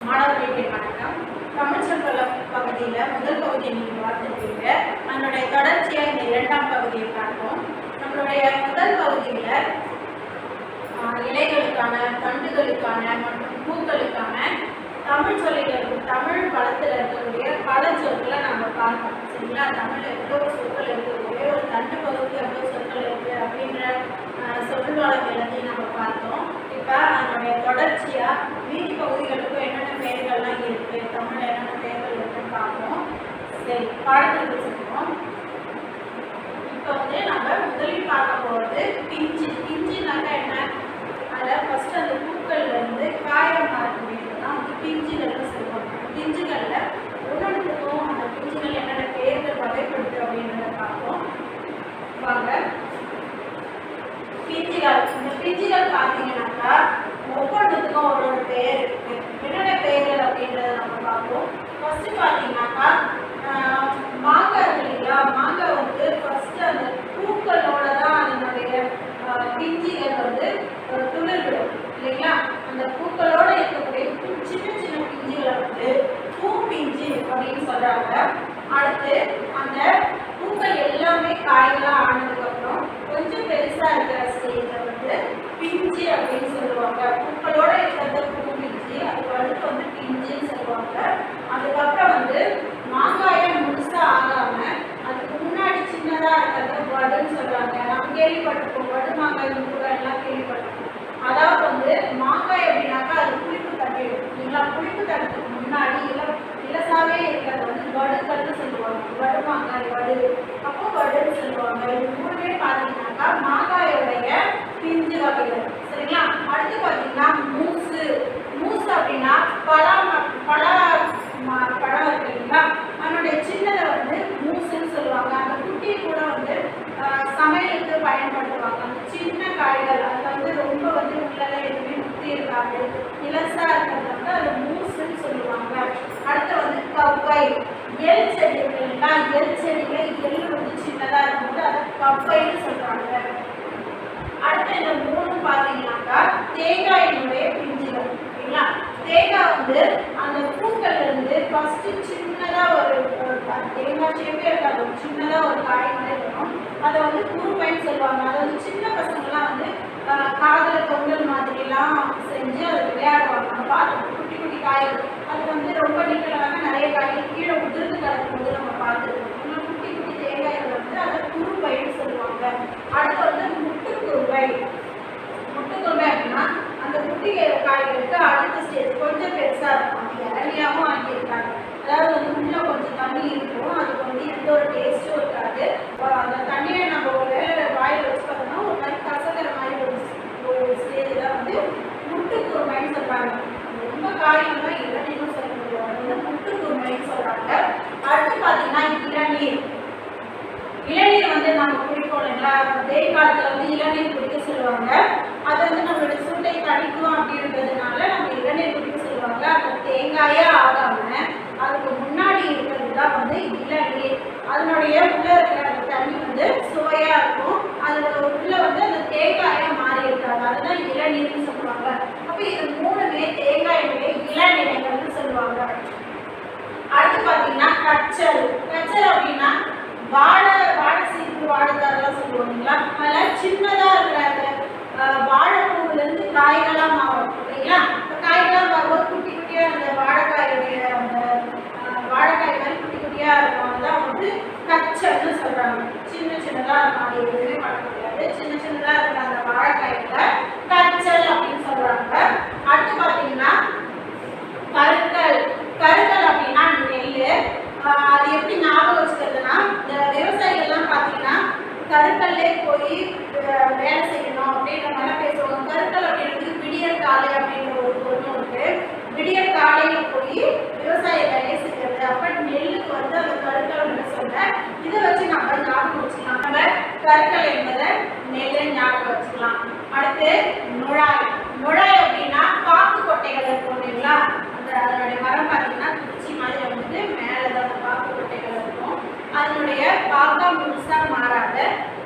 மாணவர்களுக்கு வணக்கம். தமிழ் சொற்கள பகுதியில் முதல் பகுதியை நீங்கள் பார்த்துருக்கீங்க. அதனுடைய தொடர்ச்சியாக இந்த இரண்டாம் பகுதியை பார்ப்போம். நம்மளுடைய முதல் பகுதியில் இலைகளுக்கான, தண்டுகளுக்கான மற்றும் பூக்களுக்கான தமிழ் சொல்லில் தமிழ் பழத்தில் இருக்கக்கூடிய பல சொற்களை நம்ம பார்ப்போம். சரிங்களா? தமிழ் எவ்வளோ சொற்கள் இருக்கக்கூடிய ஒரு தண்டு பகுதிக்கு எவ்வளோ சொற்கள் இருக்குது அப்படின்ற சொல்வாளர் எல்லாத்தையும் நம்ம பார்த்தோம். இப்போ அதனுடைய தொடர்ச்சியாக மீதி பகுதிகளுக்கும் என்னென்ன பெயர்கள்லாம் இருக்குது, தமிழில் என்னென்ன பெயர்கள் இருக்குன்னு பார்ப்போம். சரி, பாடத்திற்கு சொல்லுவோம். இப்போ நம்ம முதலில் பார்க்க போகிறது பிஞ்சு. பிஞ்சுனாக்கா என்ன? அதில் ஃபஸ்ட்டு அந்த பூக்கள்லேருந்து காயம் மாறக்கூடியது தான் பிஞ்சுகள்னு சொல்லுவாங்க. பிஞ்சுகளில் ஒவ்வொன்றுக்கும் அந்த பிஞ்சுகள் என்னென்ன பெயர்கள் வகைப்படுத்து அப்படின்றத பார்ப்போம். வாங்க. பிஞ்சுகள். இந்த பிஞ்சுகள் பார்த்தீங்கன்னாக்கா ஒவ்வொன்றுத்துக்கும் ஒரு பெயர் இருக்கு. என்னென்ன பெயர்கள் அப்படின்றத நம்ம பார்ப்போம். ஃபர்ஸ்ட் பார்த்தீங்கன்னாக்கா மாங்காய் இல்லைங்களா? மாங்காய் ஃபர்ஸ்ட் அந்த பூக்களோட தான் அதனுடைய பிஞ்சுகள் துளிர்விடும் இல்லைங்களா? அந்த பூக்களோட இருக்கக்கூடிய சின்ன சின்ன பிஞ்சுகளை பூ பிஞ்சு அப்படின்னு சொல்றாங்க. அடுத்து அந்த பூக்கள் எல்லாமே காய்களாக ஆனதுக்கப்புறம் கொஞ்சம் பெருசா இருக்கிற ஸ்டேஜை பிஞ்சு அப்படின்னு சொல்லுவாங்க. பூக்களோட இருக்கிறத பூ பிஞ்சு, அதுக்கு அடுத்து பிஞ்சுன்னு சொல்லுவாங்க. அதுக்கப்புறம் மாங்காயை முழுசா ஆகாம அதுக்கு முன்னாடி சின்னதா இருக்கிறத வடுன்னு சொல்றாங்க. நம்ம கேள்விப்பட்டிருக்கோம், வடு மாங்காய் கூட எல்லாம் கேள்விப்பட்டிருக்கோம். அதாவது மாங்காய் அப்படின்னாக்கா அது புளிப்பு தட்டிடும் இல்லைங்களா? புளிப்பு தட்டத்துக்கு முன்னாடி இலசாவே இருக்கிறத வடுக்கள்னு சொல்லுவாங்க. வடு மாங்காய் வடு, அப்போ வடுன்னு சொல்லுவாங்க. இது மூணுமே பார்த்தீங்கன்னாக்கா மாங்காயோடைய பிஞ்சு வகைகள். சரிங்களா? அடுத்து பார்த்தீங்கன்னா மூசு. மூசு அப்படின்னா பழம் இருக்கு இல்லைங்களா? அதனுடைய சின்னதை மூசுன்னு சொல்லுவாங்க. அந்த குட்டியை கூட சமையலுக்கு பயன்படுத்துவாங்க. அந்த சின்ன காய்கள் அது ரொம்ப உள்ளெல்லாம் எதுவுமே முத்தி இருக்காது, இலசா இருக்கிறது அது மூசுன்னு சொல்லுவாங்க. அடுத்து கவ்வை. எல் செடி இல்லைங்களா? எல் செடியில எள் சின்னதா இருக்கும்போது அதை கவ்வைன்னு சொல்றாங்க. அடுத்து இந்த மூணு பார்த்தீங்கன்னாக்கா தேங்காயினுடைய பிஞ்சுகள் இல்லைங்களா? தேங்காய் அந்த பூக்கள்ல இருந்து ஃபர்ஸ்ட் சின்னதா ஒரு தேங்காய் ஷேப்பே இருக்காது, சின்னதா ஒரு காய் மாதிரி வரும். அதை குறுப்பைன்னு சொல்லுவாங்க. அது சின்ன பசங்கள்லாம் காதல பொங்கல் மாதிரிலாம் செஞ்சு அதை விளையாடுவாங்க. நம்ம பார்த்து குட்டி குட்டி காய்கள் அது ரொம்ப நீட்டமாக நிறைய காய்கள் கீழே உதிர்ந்து கிடக்கும்போது நம்ம பார்த்துருக்கோம். குட்டி குட்டி தேங்காய்கள் அதை குறுப்பைன்னு சொல்லுவாங்க. அடுத்து முட்டுக்குருவை. முட்டுக்குருவை அப்படின்னா அந்த குட்டி காய்களுக்கு அடுத்த ஸ்டேஜ் கொஞ்சம் பெருசா இருக்கும். இளநியாவும் ஆக்கியிருக்காங்க. அதாவது உள்ள கொஞ்சம் தண்ணி இருக்கும், அதுக்கு எந்த ஒரு டேஸ்ட்டும் இருக்காது. அந்த தண்ணியை நம்ம ஒரு வாயில் வச்சு பார்த்தோம்னா ஒரு மாதிரி கசக்கிற மாதிரி ஒரு ஸ்டேஜில் முட்டுக்குருமைன்னு சொல்றாங்க. ரொம்ப காரியம்னா இளநீர்னு சொல்ல முடியாது, முட்டுக்குருமைன்னு சொல்றாங்க. அடுத்து பார்த்தீங்கன்னா இளநீர். இளநீர் நம்ம குடிப்போம் இல்லைங்களா? வெயில் காலத்தில் இளநீர் குடிக்க சொல்லுவாங்க. அது நம்மளோட சூட்டை தணிக்கும் அப்படின்றதுனால நம்ம இளநீர் குடிக்க சொல்லுவாங்க. அந்த தேங்காயே ஆகாம அதுக்கு முன்னாடி இருக்கிறது தான் இளநீர். அதனுடைய உள்ள இருக்கிற அந்த தண்ணி சுவையா இருக்கும். அதுல உள்ள அந்த தேங்காயா மாறி இருக்காங்க, அதுதான் இளநீர்னு சொல்லுவாங்க. அப்ப இது மூணுமே தேங்காயினுடைய இளநிலைகள்னு சொல்லுவாங்க. அடுத்து பார்த்தீங்கன்னா கச்சல். கச்சல் அப்படின்னா வாழை சீப்பு, வாழைத்தாரெல்லாம் சொல்லுவோம் இல்லைங்களா? அதில் சின்னதாக இருக்கிற அந்த வாழைப்பூவிலேருந்து காய்களாக மாறும் இல்லைங்களா? காய்களாக மாறும்போது குட்டி குட்டியாக அந்த வாழைக்காயுடைய அந்த வாழைக்காய் மாதிரி குட்டி குட்டியாக இருக்கும். அதுதான் கச்சல்னு சொல்கிறாங்க. சின்னதாக இருக்கும், அது எதுவுமே பண்ண முடியாது. சின்னதாக இருக்கிற அந்த வாழைக்காயில கச்சல் அப்படின்னு சொல்கிறாங்க. அடுத்து பார்த்தீங்கன்னா கருக்கல். கருக்கல் அப்படின்னா நெல். அது எப்படி ஞாபகம் வச்சுக்கிறதுனா, இந்த விவசாயிகள்லாம் பார்த்தீங்கன்னா கருக்கல்லே போய் வேலை செய்யணும் அப்படின்ற மாதிரி பேசுவாங்க. கருக்கல் அப்படின்றது விடியற் காலை அப்படின்ற ஒரு பொருள் இருக்கு. விடியற் காலையில போய் விவசாய வேலையை செய்யறது. அப்ப நெல்லுக்கு அந்த கருக்கல் சொல்ற இதை வச்சு நம்ம ஞாபகம் வச்சுக்கலாம். நம்ம கருக்கல் என்பதை நெல்லை ஞாபகம் வச்சுக்கலாம். அடுத்து நுழாய். நுழாய் அப்படின்னா பாக்கு கொட்டைகள் இருக்கும் இல்லைங்களா? அதனுடைய மரம் பார்த்தீங்கன்னா குச்சி மாதிரி மேலதான் அந்த பாக்கு கொட்டைகள் இருக்கும். அதனுடைய பாக்கா முழுசா மாறாத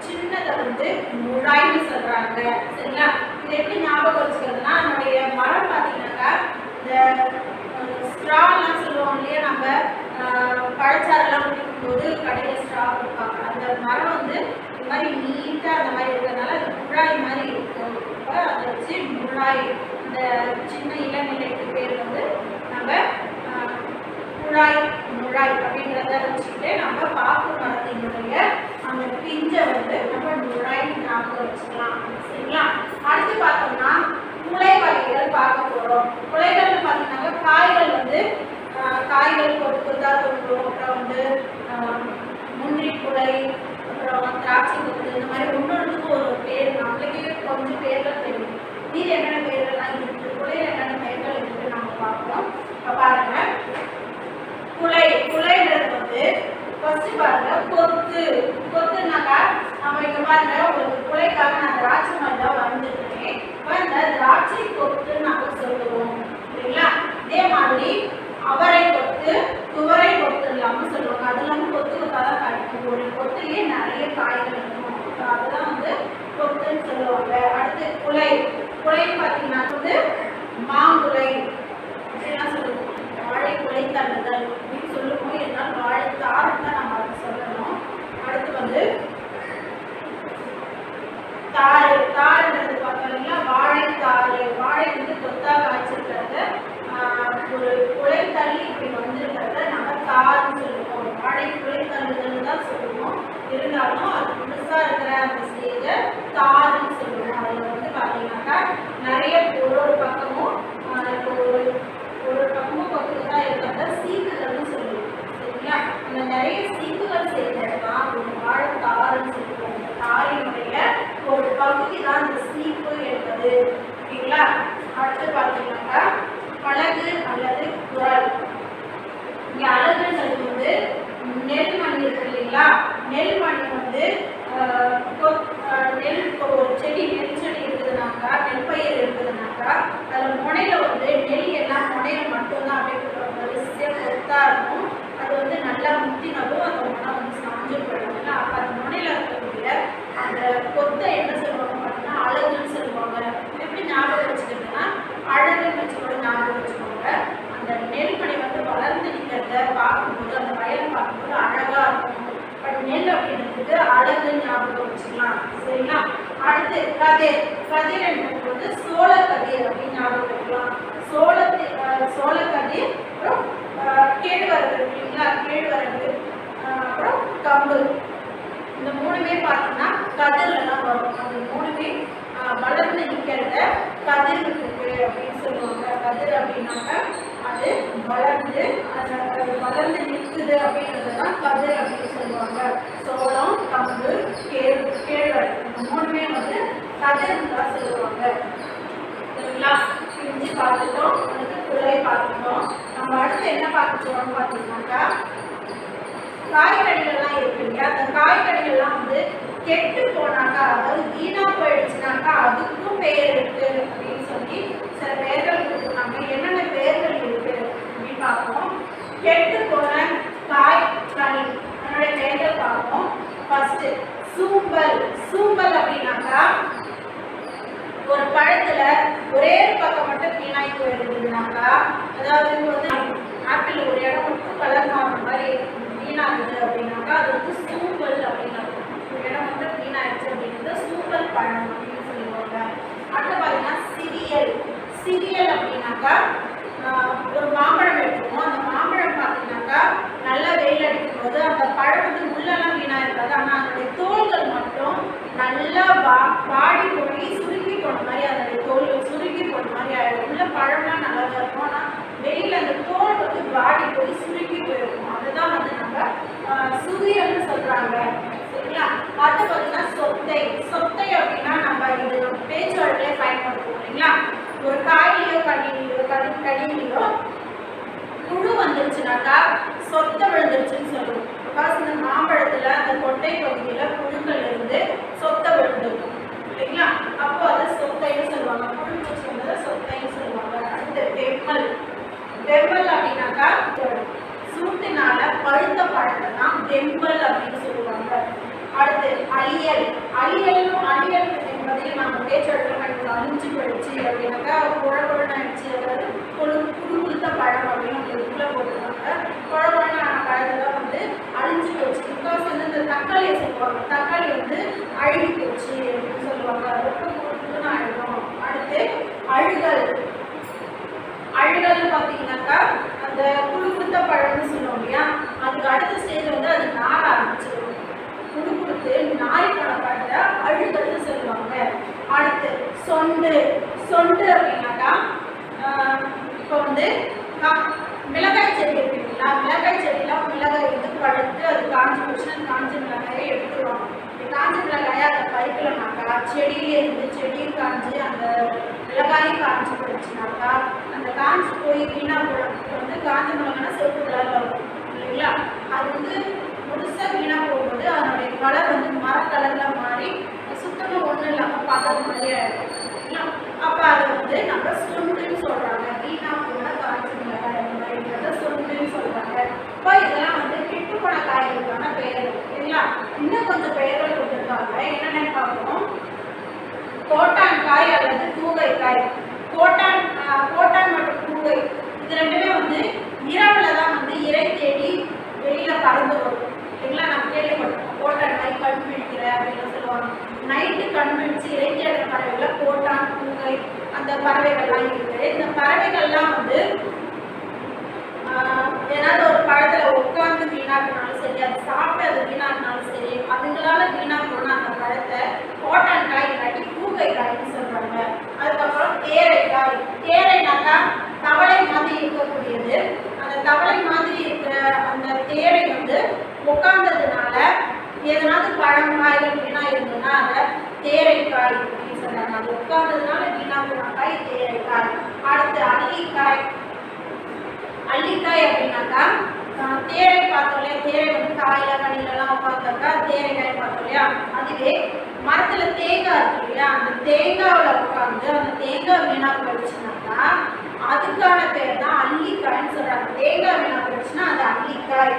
சின்னதை நுழாய்னு சொல்றாங்க. சரிங்களா? இது எப்படி ஞாபகம் வச்சுக்கிறதுனா, அதனுடைய மரம் பார்த்தீங்கன்னாக்கா இந்த பழச்சாரெல்லாம் குடிக்கும்போது கடையில் ஸ்ட்ரா கொடுப்பாங்க. அந்த மரம் வந்து இந்த மாதிரி நீட்டாக அந்த மாதிரி இருக்கிறதுனால அது குழாய் மாதிரி இருக்கும். அதை வச்சு முழாய், இந்த சின்ன இளநிலைக்கு பேர் வந்து நம்ம முழாய் அப்படிங்கிறத வச்சுக்கிட்டு நம்ம பாக்கு மரத்தினுடைய அந்த பிஞ்சை வந்து நம்ம முழாய் ஞாபகம் வச்சுக்கலாம். சரிங்களா? அடுத்து பார்த்தோம்னா குலை வகைகள் பார்க்க போகிறோம். குலைகள்னு பார்த்தீங்கன்னா காய்கள் வந்து காய்கள் கொத்து கொத்தா தோன்றும். அப்புறம் வந்து முந்திரி குலை, அப்புறம் திராட்சை கொத்து, இந்த மாதிரி ஒன்னொன்றுக்கும் ஒரு பேர் நம்மளுக்கே கொஞ்சம் பேர்கள் தெரியும். மீது என்னென்ன பேர்கள்லாம் இருக்குது, குலையில் என்னென்ன பெயர்கள் இருக்குது நம்ம பார்ப்போம். இப்போ பாருங்க, குலைன்றது வந்து ஃபர்ஸ்ட் பாருங்க கொத்துனாக்கா நம்ம இங்க பாருங்க உங்களுக்கு குலைக்காக நான் திராட்சை மாதிரி தான் வரைஞ்சிருக்கேன். இப்போ இந்த திராட்சை கொத்துன்னு நம்ம சொல்லுவோம். சரிங்களா? இதே மாதிரி அவரை கொத்து, துவரை கொத்து இல்லாம சொல்லுவாங்க. அது இல்லாம கொத்து கொத்தாதான் கிடைக்கும். ஒரு கொத்துலயே நிறைய காய்கள் இருக்கும். அதுதான் வந்து கொத்துன்னு சொல்லுவாங்க. அடுத்து குலைன்னு பார்த்தீங்கன்னா வந்து மாங்குலை அப்படிலாம் சொல்லுவோம். வாழை குலை தள்ளுதல் அப்படின்னு சொல்லுவோம். இருந்தாலும் வாழை தாருன்னு தான் நம்ம அதை சொல்லணும். அடுத்து வந்து தாருன்றது பார்த்தோம் இல்லைங்களா? வாழைத்தாறு, வாழை வந்து கொத்தா காய்ச்சிருக்கிறத ஒரு குலை தள்ளி இப்படி வந்திருக்கிறத நம்ம தாருன்னு சொல்லுவோம். வாழை குலை தள்ளுதல் தான் சொல்லுவோம். இருந்தாலும் அது புதுசா இருக்கிற அந்த ஸ்டேஜை தாருன்னு சொல்லுவோம். அதில் வந்து பார்த்தீங்கன்னாக்கா நிறைய ஒரு பக்கமும் ஒரு பக்கமும் கொத்துக்கு தான் இருக்கிறத சீக்குகள்னு சொல்லுவோம். சரிங்களா? இந்த நிறைய சீக்குகள் சேர்ந்தது தான் ஒரு வாழைத்தாருன்னு சொல்லுவோம். இந்த தாரினுடைய ஒரு பகுதி தான் இந்த சீப்பு என்பது. ஓகேங்களா? அடுத்து பார்த்தீங்கன்னாக்கா அழகு அல்லது குரல். இங்கே அழகுன்றது வந்து நெல்மணி இருக்கு இல்லைங்களா? நெல்மணி வந்து ஒரு செடி, நெல் செடி இருக்குதுனாக்கா, நெல் பயிர் இருக்குதுனாக்கா, அதில் முனையில வந்து நெல் எல்லாம் முனையில மட்டும்தான் அப்படியே வரிசையாக கொத்தா இருக்கும். அது வந்து நல்லா முத்தினதும் அந்த முனை வந்து சாஞ்சு போயிடும்ல. அப்போ அந்த முனையில இருக்கக்கூடிய அந்த கொத்தை என்ன சொல்லுவாங்க பார்த்தீங்கன்னா அழகுன்னு சொல்லுவாங்க. எப்படி ஞாபகம் வச்சுக்கிறதுனா அழகுன்னு வச்சு கூட ஞாபகம் வச்சுக்கோங்க. அந்த நெல்மணி வந்து வளர்ந்து நிற்கிறத பார்க்கும்போது, அந்த வயலை பார்க்கும்போது அழகா இருக்கும். பட் நெல் அப்படின்றதுக்கு அழகு ஞாபகம் வச்சுக்கலாம். சரிங்களா? அடுத்து கதிர் என்பது வந்து சோள கதிர் அப்படின்னு ஞாபகம் வைக்கலாம். சோளக்கதிர், அப்புறம் கேழ்வரகு இருக்கு இல்லைங்களா? கேழ்வரகு, அப்புறம் கம்பு. இந்த மூணுமே பார்த்தீங்கன்னா கதிரில் தான் வரும். அந்த மூணுமே வளர்ந்து நிற்கிறத கதிர் இருக்கு அப்படின்னு சொல்லுவாங்க. கதிர் அப்படின்னாக்கா அது வளர்ந்து நிற்குது அப்படின்றது தான் கதிர் அப்படின்னு சொல்லுவாங்க. சோளம், கம்பு, கேழ்வரகு இந்த மூணுமே வந்து கதிர்னு தான் சொல்லுவாங்க. சரிங்களா? பிரிஞ்சு பார்த்துட்டோம், அதுக்கு குலை பார்த்துட்டோம். நம்ம அடுத்து என்ன பார்க்க போறோம்னு பார்த்தீங்கன்னாக்கா காய்கறிகள்லாம் இருக்கு இல்லையா? அந்த காய்கறிகள்லாம் வந்து கெட்டு போனாக்கா, அதாவது வீணா போயிடுச்சுனாக்கா அதுக்கும் பெயர் இருக்கு அப்படின்னு சொல்லி சில பெயர்கள் கொடுத்துருக்காங்க. என்னென்ன பெயர்கள் இருக்கு அப்படின்னு பார்ப்போம். கெட்டு போன காய்கனி அதனுடைய பெயர்கள் பார்ப்போம். ஃபர்ஸ்ட் சூம்பல் அப்படின்னாக்கா ஒரு பழத்துல ஒரே பக்கம் மட்டும் வீணாய் போயிருந்ததுனாக்கா, அதாவது வந்து ஆப்பிள் ஒரு இடம் மட்டும் கலர் மாறுற மாதிரி வீணாகுது அப்படின்னாக்கா அது வந்து சூம்பல் அப்படின்னா, ஒரு இடம் மட்டும் வீணாயிடுச்சு அப்படிங்கிறது சூம்பல் பழம் அப்படின்னு சொல்லுவாங்க. அடுத்து பார்த்தீங்கன்னா சிரியல் அப்படின்னாக்கா ஒரு மாம்பழம் எடுத்துக்கணும். அந்த மாம்பழம் பார்த்தீங்கன்னாக்கா நல்லா வெயில் அடிக்கும் போது அந்த பழம் வந்து உள்ளெல்லாம் வீணாக இருக்காது. ஆனால் அதனுடைய தோள்கள் மட்டும் நல்லா வாடி போய் சுருக்கி போன மாதிரி, அதனுடைய தோல்கள் சுருக்கி போன மாதிரி ஆகிடும். உள்ள பழம்லாம் நல்லா தான் இருக்கும். ஆனால் வெயில் அந்த தோல் வந்து வாடி போய் சுருக்கி போயிருக்கும். அதுதான் வந்து நம்ம சுரியல்னு சொல்கிறாங்க. சரிங்களா? அடுத்து பார்த்தீங்கன்னா சொத்தை அப்படின்னா நம்ம இது பேச்சு வழக்கிலே பயன்படுத்துவோம் இல்லைங்களா? ஒரு காயிலையோ கனியிலையோ புழு வந்துருச்சுனாக்கா சொத்தை விழுந்துருச்சுன்னு சொல்லுவோம். பிகாஸ் இந்த மாம்பழத்தில் அந்த கொட்டை பகுதியில் புழுக்கள் இருந்து சொத்தை விழுந்துருக்கும் இல்லைங்களா? அப்போ அதை சொத்தைன்னு சொல்லுவாங்க. புழு பூச்சி வந்ததை சொத்தைன்னு சொல்லுவாங்க. அடுத்து வெம்பல் அப்படின்னாக்கா சூட்டினால பழுத்த பழத்தை தான் வெம்பல் அப்படின்னு சொல்லுவாங்க. அடுத்து அழியல் என்பதையும் நம்ம பேச்சொழக்கில் அழிஞ்சு போயிடுச்சு அப்படின்னாக்கா குழகுழன்னு ஆயிடுச்சு, அதாவது புழு கொடுத்த பழம் அப்படின்னு உங்களுக்கு உள்ள போட்டுருவாங்க. குழகுழன்னு பழத்தை தான் வந்து தக்காளியை சொல்லுவாங்க. தக்காளி வந்து அழுகி போச்சு அப்படின்னு சொல்லுவாங்க. ரொம்ப குறுக்குன்னு அழுகும். அடுத்து அழுகல். அழுகல்னு பார்த்தீங்கன்னாக்கா அந்த குடுத்த பழம்னு சொல்லுவோம் இல்லையா, அதுக்கு அடுத்த ஸ்டேஜ் வந்து அது நார ஆரம்பிச்சிடும். குடுத்து நாய்க்கான பழத்தை அழுகல்னு சொல்லுவாங்க. அடுத்து சொண்டு. சொண்டு அப்படின்னாக்கா இப்போ வந்து மிளகாய் செடி இருக்குங்களா, மிளகாய் செடியெல்லாம் மிளகாய் வந்து பழுத்து அது காஞ்சி போச்சுன்னா காஞ்ச மிளகாயை எடுத்துருவாங்க. காஞ்ச மிளகாயை அதை பறிக்கலனாக்கா செடியிலே இருந்து செடியும் காஞ்சி அந்த மிளகாயும் காஞ்சி போயிடுச்சுனாக்கா அந்த காஞ்சி போய் வீணாக போடும். இப்போ வந்து காஞ்ச மிளகாய்னா சிவப்பு கலரில் இருக்கும் இல்லைங்களா, அது வந்து முழுசாக வீணாக போகும்போது அதனுடைய கலர் வந்து மர கலரில் மாறி சுத்தமாக ஒன்றும் இல்லாமல் பதம் மாதிரி ஆகிடும். அப்போ அதை வந்து நம்ம சொண்டுன்னு சொல்கிறாங்க. வீணாக போன காய்ச்சி மிளகாய் அந்த மாதிரிங்கிறத சொண்டுன்னு சொல்கிறாங்க. இப்போ இதெல்லாம் வந்து கெட்டு போன காய்களுக்கான பெயர்கள் சரிங்களா. இன்னும் கொஞ்சம் பெயர்கள் கொடுத்துருக்காங்க. என்னென்னு பார்ப்போம். கோட்டான் காய் அல்லது தூகை காய். கோட்டான் மற்றும் தூகை இது ரெண்டுமே வந்து இரவில் தான் வந்து இறை தேடி வெளியில் பறந்து வரும் சரிங்களா. நம்ம கேள்விப்பட்டிருக்கோம் கோட்டான் காய் கண் பிடிக்கிற அப்படின்னு சொல்லுவாங்க. நைட்டு கண் பிடிச்சி இறை தேடுற பறவைகள் கோட்டான் தூகை அந்த பறவைகள்லாம் இருக்குது. இந்த பறவைகள்லாம் வந்து ஏதாவது ஒரு பழத்தில் உட்காந்து வீணாக்கினாலும் சரி, அது சாப்பிட்டு அது வீணாக்கினாலும் சரி, அதுங்களால வீணாக போனால் அந்த பழத்தை கோட்டான் காய் இல்லாட்டி தூகை காய்ன்னு சொல்கிறாங்க. அதுக்கப்புறம் தேரைக்காய். தேரைனாக்கா தவளை மாதிரி இருக்கக்கூடியது. அந்த தவளை மாதிரி இருக்கிற அந்த தேரை வந்து உட்கார்ந்ததுனால எதனாவது பழம் காய்கள் வீணா இருந்ததுன்னா அதை தேரைக்காய் அப்படின்னு சொல்றாங்க. அது உட்கார்ந்ததுனால வீணா போன காய் தேரைக்காய். அடுத்து அல்லிக்காய். அல்லிக்காய் அப்படின்னாக்கா தேரை பார்த்தோம் இல்லையா, தேரை வந்து காயில கனிலெல்லாம் உட்காந்தாக்கா தேரைக்காய் பார்த்தோம் இல்லையா, அதுவே மரத்துல தேங்காய் இருக்கு இல்லையா, அந்த தேங்காவில் உட்காந்து அந்த தேங்காய் வீணா போயிடுச்சுனாக்கா அதுக்கான பேர் தான் அல்லிக்காய்ன்னு சொல்றாங்க. தேங்காய் வீணா போயிடுச்சுன்னா அது அல்லிக்காய்.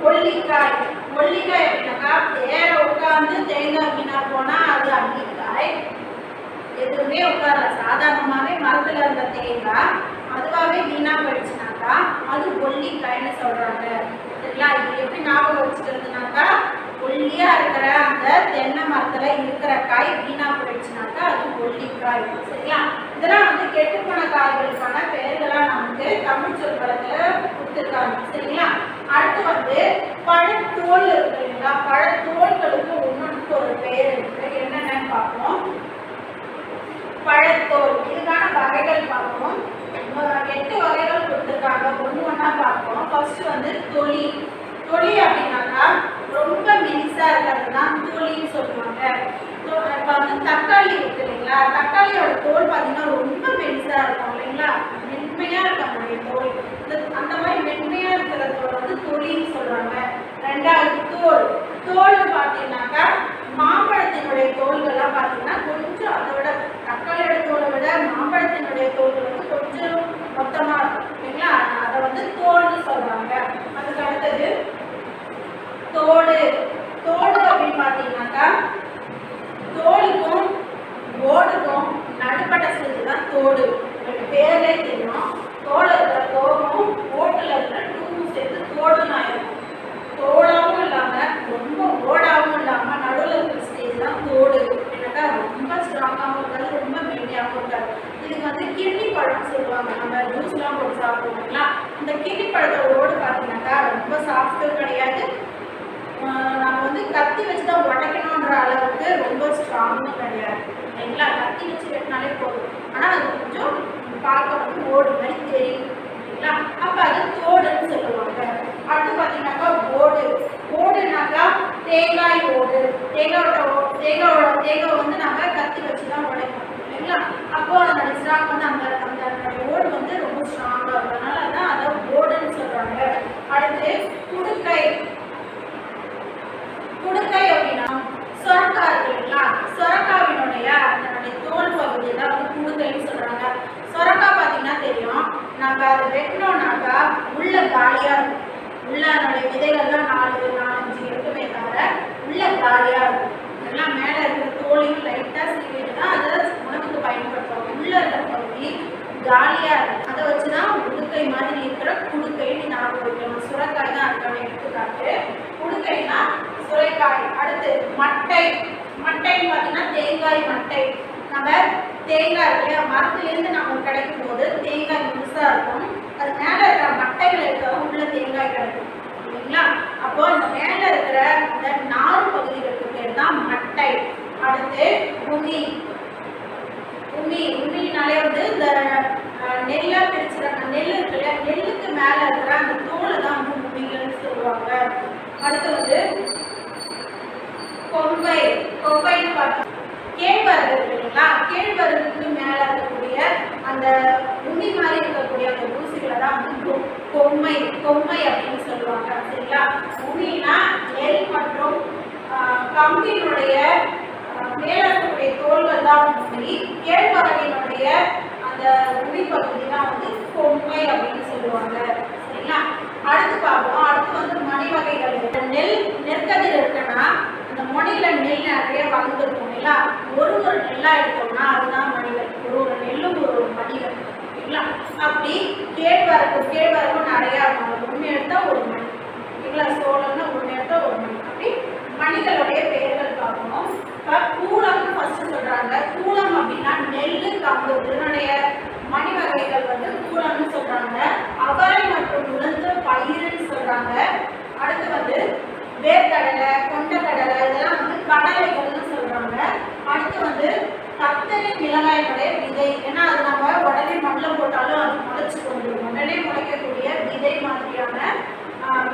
கொல்லிக்காய். கொல்லிக்காய் அப்படின்னாக்கா தேரை உட்காந்து தேங்காய் வீணா போனா அது அல்லிக்காய். எதுவுமே உட்கார சாதாரணமாகவே மரத்துல இருந்த தேங்காய் அதுவாகவே வீணா போயிடுச்சுனாக்கா அது கொல்லிக்காய்ன்னு சொல்றாங்க சரிங்களா. இது எப்படி ஞாபகம் வச்சுக்கிறதுனாக்கா ஒல்லியா இருக்கிற அந்த தென்னை மரத்துல இருக்கிற காய் வீணா போயிடுச்சுனாக்கா அது கொல்லிக்காய் சரிங்களா. இதெல்லாம் வந்து கெட்டுப்போன காய்களுக்கான பெயர்களா நமக்கு தமிழ் சொல்வழக்குல கொடுத்துருக்காங்க சரிங்களா. அடுத்து வந்து பழத்தோல் இருக்கு இல்லைங்களா, பழத்தோல்களுக்கு ஒன்றுக்கு ஒரு பெயர் இருக்கு. என்னென்னு பார்ப்போம். பழத்தோல் இதுக்கான வகைகள் பார்ப்போம். 8 வகைகள் கொடுத்துருக்காங்க. ஒன்று ஒன்றா பார்ப்போம். ஃபர்ஸ்ட் வந்து தொலி. தொலி அப்படின்னாக்கா ரொம்ப மெலிசா இருக்கிறது தான் தொலின்னு சொல்லுவாங்க. இப்போ வந்து தக்காளி இருக்கு இல்லைங்களா, தக்காளியோட தோல் பார்த்தீங்கன்னா ரொம்ப மெலிசா இருக்கும் இல்லைங்களா, மென்மையா இருக்கும் அதனுடைய தோல். அந்த மாதிரி மென்மையா இருக்கிற தோல் வந்து தொலின்னு சொல்றாங்க. ரெண்டாவது தோல். தோல் பார்த்தீங்கன்னாக்கா மாம்பழத்தினுடைய தோல்கள்லாம் பார்த்தீங்கன்னா கொஞ்சம் அதோட தக்காளியோட தோலை விட மாம்பழத்தினுடைய தோல்கள் வந்து கொஞ்சம் மொத்தமாக இருக்கும் இல்லைங்களா, அதை வந்து தோல்னு சொல்றாங்க. அதுக்கு அடுத்தது தோடு. தோடு அப்படின்னு பார்த்தீங்கன்னாக்கா தோலுக்கும் ஓடுக்கும் நடுப்பட்ட ஸ்டேஜ் தான் தோடு. பேரே தெரியும். தோல் இருக்கிற தோலும் ஓட்டுல இருக்கிற டூவும் சேர்த்து தோடுன்னு ஆயிருக்கும். தோடாவும் இல்லாம ரொம்ப ஓடாவும் இல்லாம நடுவில் இருக்கிற ஸ்டேஜ் தான் தோடு. என்னக்கா ரொம்ப ஸ்ட்ராங்காகவும் இருக்காது, ரொம்ப மென்மையாகவும் இருக்காது. இதுக்கு வந்து கிண்ணி பழம் சொல்லுவாங்க. நம்ம ஜூஸ்லாம் போட்டு சாப்பிடுவோம்ங்களா, அந்த கிண்ணி பழத்தோட ஓடு பார்த்தீங்கன்னாக்கா ரொம்ப சாஃப்ட்டும் கிடையாது, நம்ம வந்து கத்தி வச்சு தான் உடைக்கணுன்ற அளவுக்கு ரொம்ப ஸ்ட்ராங்கும் கிடையாது இல்லைங்களா. கத்தி வச்சு வெட்டினாலே போதும், ஆனால் அது கொஞ்சம் பார்க்க வந்து ஓடு மாதிரி தெரியும் இல்லைங்களா. அப்போ அது தோடுன்னு சொல்லுவாங்க. அடுத்து பார்த்தீங்கன்னாக்கா ஓடு. ஓடுனாக்கா தேங்காய் ஓடு. தேங்காய் வந்து நம்ம கத்தி வச்சு தான் உடைக்கணும் இல்லைங்களா. அப்போ அதோட ஸ்ட்ராங் வந்து அந்த ஓடு வந்து ரொம்ப ஸ்ட்ராங்காக இருக்கும், அதனால தான் அதை ஓடுன்னு சொல்றாங்க. அடுத்து குடுக்கை. குடுக்கை அப்படின்னா சொரக்காய் இருக்கு இல்லைங்களா, சொரக்காவினுடைய அதனுடைய தோல் பகுதியை தான் வந்து குடுக்கைன்னு சொல்றாங்க. சொரக்காய் பார்த்தீங்கன்னா தெரியும், நம்ம அதை வெட்டினோம்னாக்கா உள்ள காலியா இருக்கும். உள்ள அதனுடைய விதைகள் தான் 4-5 இருக்குமே தவிர உள்ள காலியா இருக்கும். இதெல்லாம் மேலே இருக்கிற தோலையும் லைட்டாக சீவிட்டு தான் அதை உணவுக்கு பயன்படுத்துவாங்க. உள்ள இருக்கிற பகுதி காலியா இருக்கும். அதை வச்சுதான் உடுக்கை மாதிரி இருக்கிற குடுக்கைன்னு ஞாபகம் வைக்கணும். சுரக்காய் தான் அதுக்கான எடுத்துக்காட்டு. குடுக்கைனா சுரைக்காய். அடுத்து மட்டை. மட்டைன்னு பார்த்தீங்கன்னா தேங்காய் மட்டை. நம்ம தேங்காய் இல்லையா, மரத்துலேருந்து நமக்கு கிடைக்கும் போது தேங்காய் முழுசாக இருக்கும், அது மேலே இருக்கிற மட்டைகள் இருக்கிறது உள்ள தேங்காய் கிடைக்கும் இல்லைங்களா. அப்போ அந்த மேலே இருக்கிற அந்த நாறு பகுதிகளுக்கு பேர் தான் மட்டை. அடுத்து உமி. உமினாலே வந்து இந்த நெல்லை பிரிச்சுறாங்க, நெல் இருக்கு இல்லையா, நெல்லுக்கு மேலே இருக்கிற அந்த தோலை தான் வந்து உமிகள்னு சொல்லுவாங்க. அடுத்து வந்து கொம்பை. கொம்பைன்னு பார்த்தோம் கேழ்வரகு இருக்கு இல்லைங்களா, கேழ்வரகுக்கு மேலே இருக்கக்கூடிய அந்த உமி மாதிரி இருக்கக்கூடிய அந்த ஊசிகளை தான் வந்து கொம்பை அப்படின்னு சொல்லுவாங்க சரிங்களா. உமினா நெல் மற்றும் கம்பியினுடைய மேலே இருக்கக்கூடிய தோள்கள் தான் உமி, கேழ்வரகினுடைய அந்த உமி பகுதி தான் வந்து கொம்பை அப்படின்னு சொல்லுவாங்க சரிங்களா. அடுத்து பார்ப்போம். அடுத்து வந்து மணி வகைகள். நெற்கதிர் இருக்குன்னா அந்த மணியில நெல் நிறைய வளர்ந்துருக்கும் இல்லைங்களா, ஒரு நெல்லா எடுத்தோம்னா அதுதான் மணிகள், ஒரு நெல்லும் ஒரு மணிகள் சரிங்களா. அப்படி கேழ்வரகும் நிறையா இருக்கும், ஒன்று எடுத்தா ஒரு மணி இல்லைங்களா, சோளம்னா ஒன்று எடுத்தா ஒரு மணி. அப்படி மணிகளுடைய பெயர்கள் பார்க்கணும். கூளம்னு ஃபர்ஸ்ட் சொல்றாங்க. கூளம் அப்படின்னா நெல்லு கம்பு இதனுடைய மணி வகைகள் வந்து கூளம்னு சொல்றாங்க. அவரை மற்றும் உளுந்து பயிர்னு சொல்றாங்க. அடுத்து வந்து வேர்க்கடலை, கொண்டக்கடலை இதெல்லாம் வந்து கடலைகள்னு சொல்றாங்க. அடுத்து வந்து கத்தரி மிளகாயினுடைய விதை, ஏன்னா அது நம்ம உடனே மண்ணில் போட்டாலும் அது முளைச்சு கொண்டுடும், உடனே முளைக்கக்கூடிய விதை மாதிரியான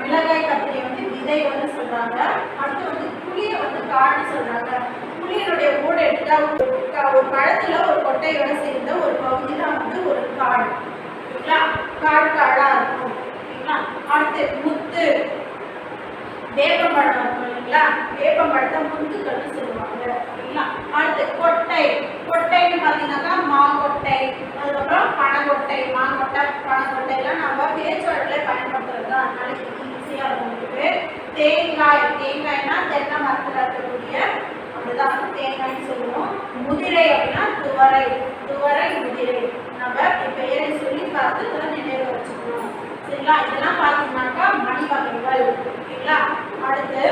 மிளகாய் கத்திரி வந்து விதை வந்து சொல்றாங்க. அடுத்து வந்து புளியை வந்து காடுன்னு சொல்றாங்க. புளியினுடைய ஓடு எடுத்தா ஒரு பழத்துல ஒரு கொட்டையோட சேர்ந்த ஒரு பகுதி தான் வந்து ஒரு காடு சரிங்களா, காடா இருக்கும் சரிங்களா. அடுத்து முத்து. வேப்பம்பழம் இருக்கும் இல்லைங்களா, வேப்பம்பழத்தை முத்துக்கள்னு சொல்லுவாங்க சரிங்களா. அடுத்து கொட்டைன்னு பார்த்தீங்கன்னாக்கா மாங்கொட்டை, அதுக்கப்புறம் பனங்கொட்டை. மாங்கொட்டை பனங்கொட்டை எல்லாம் நம்ம பேச்சுவழக்கில் பயன்படுத்துறது தான், அதனால ஈஸியாக இருக்கும் உங்களுக்கு. தேங்காய்னா தென்னை மரத்தில் இருக்கக்கூடிய அதுதான் தேங்காய்னு சொல்லுவோம். முதிரை அப்படின்னா துவரை முதிரை. நம்ம பெயரை சொல்லி பார்த்து இதெல்லாம் நினைவு வச்சுக்கணும் சரிங்களா. இதெல்லாம் பார்த்தீங்கன்னாக்கா மணி வகைகள் சரிங்களா. அடுத்து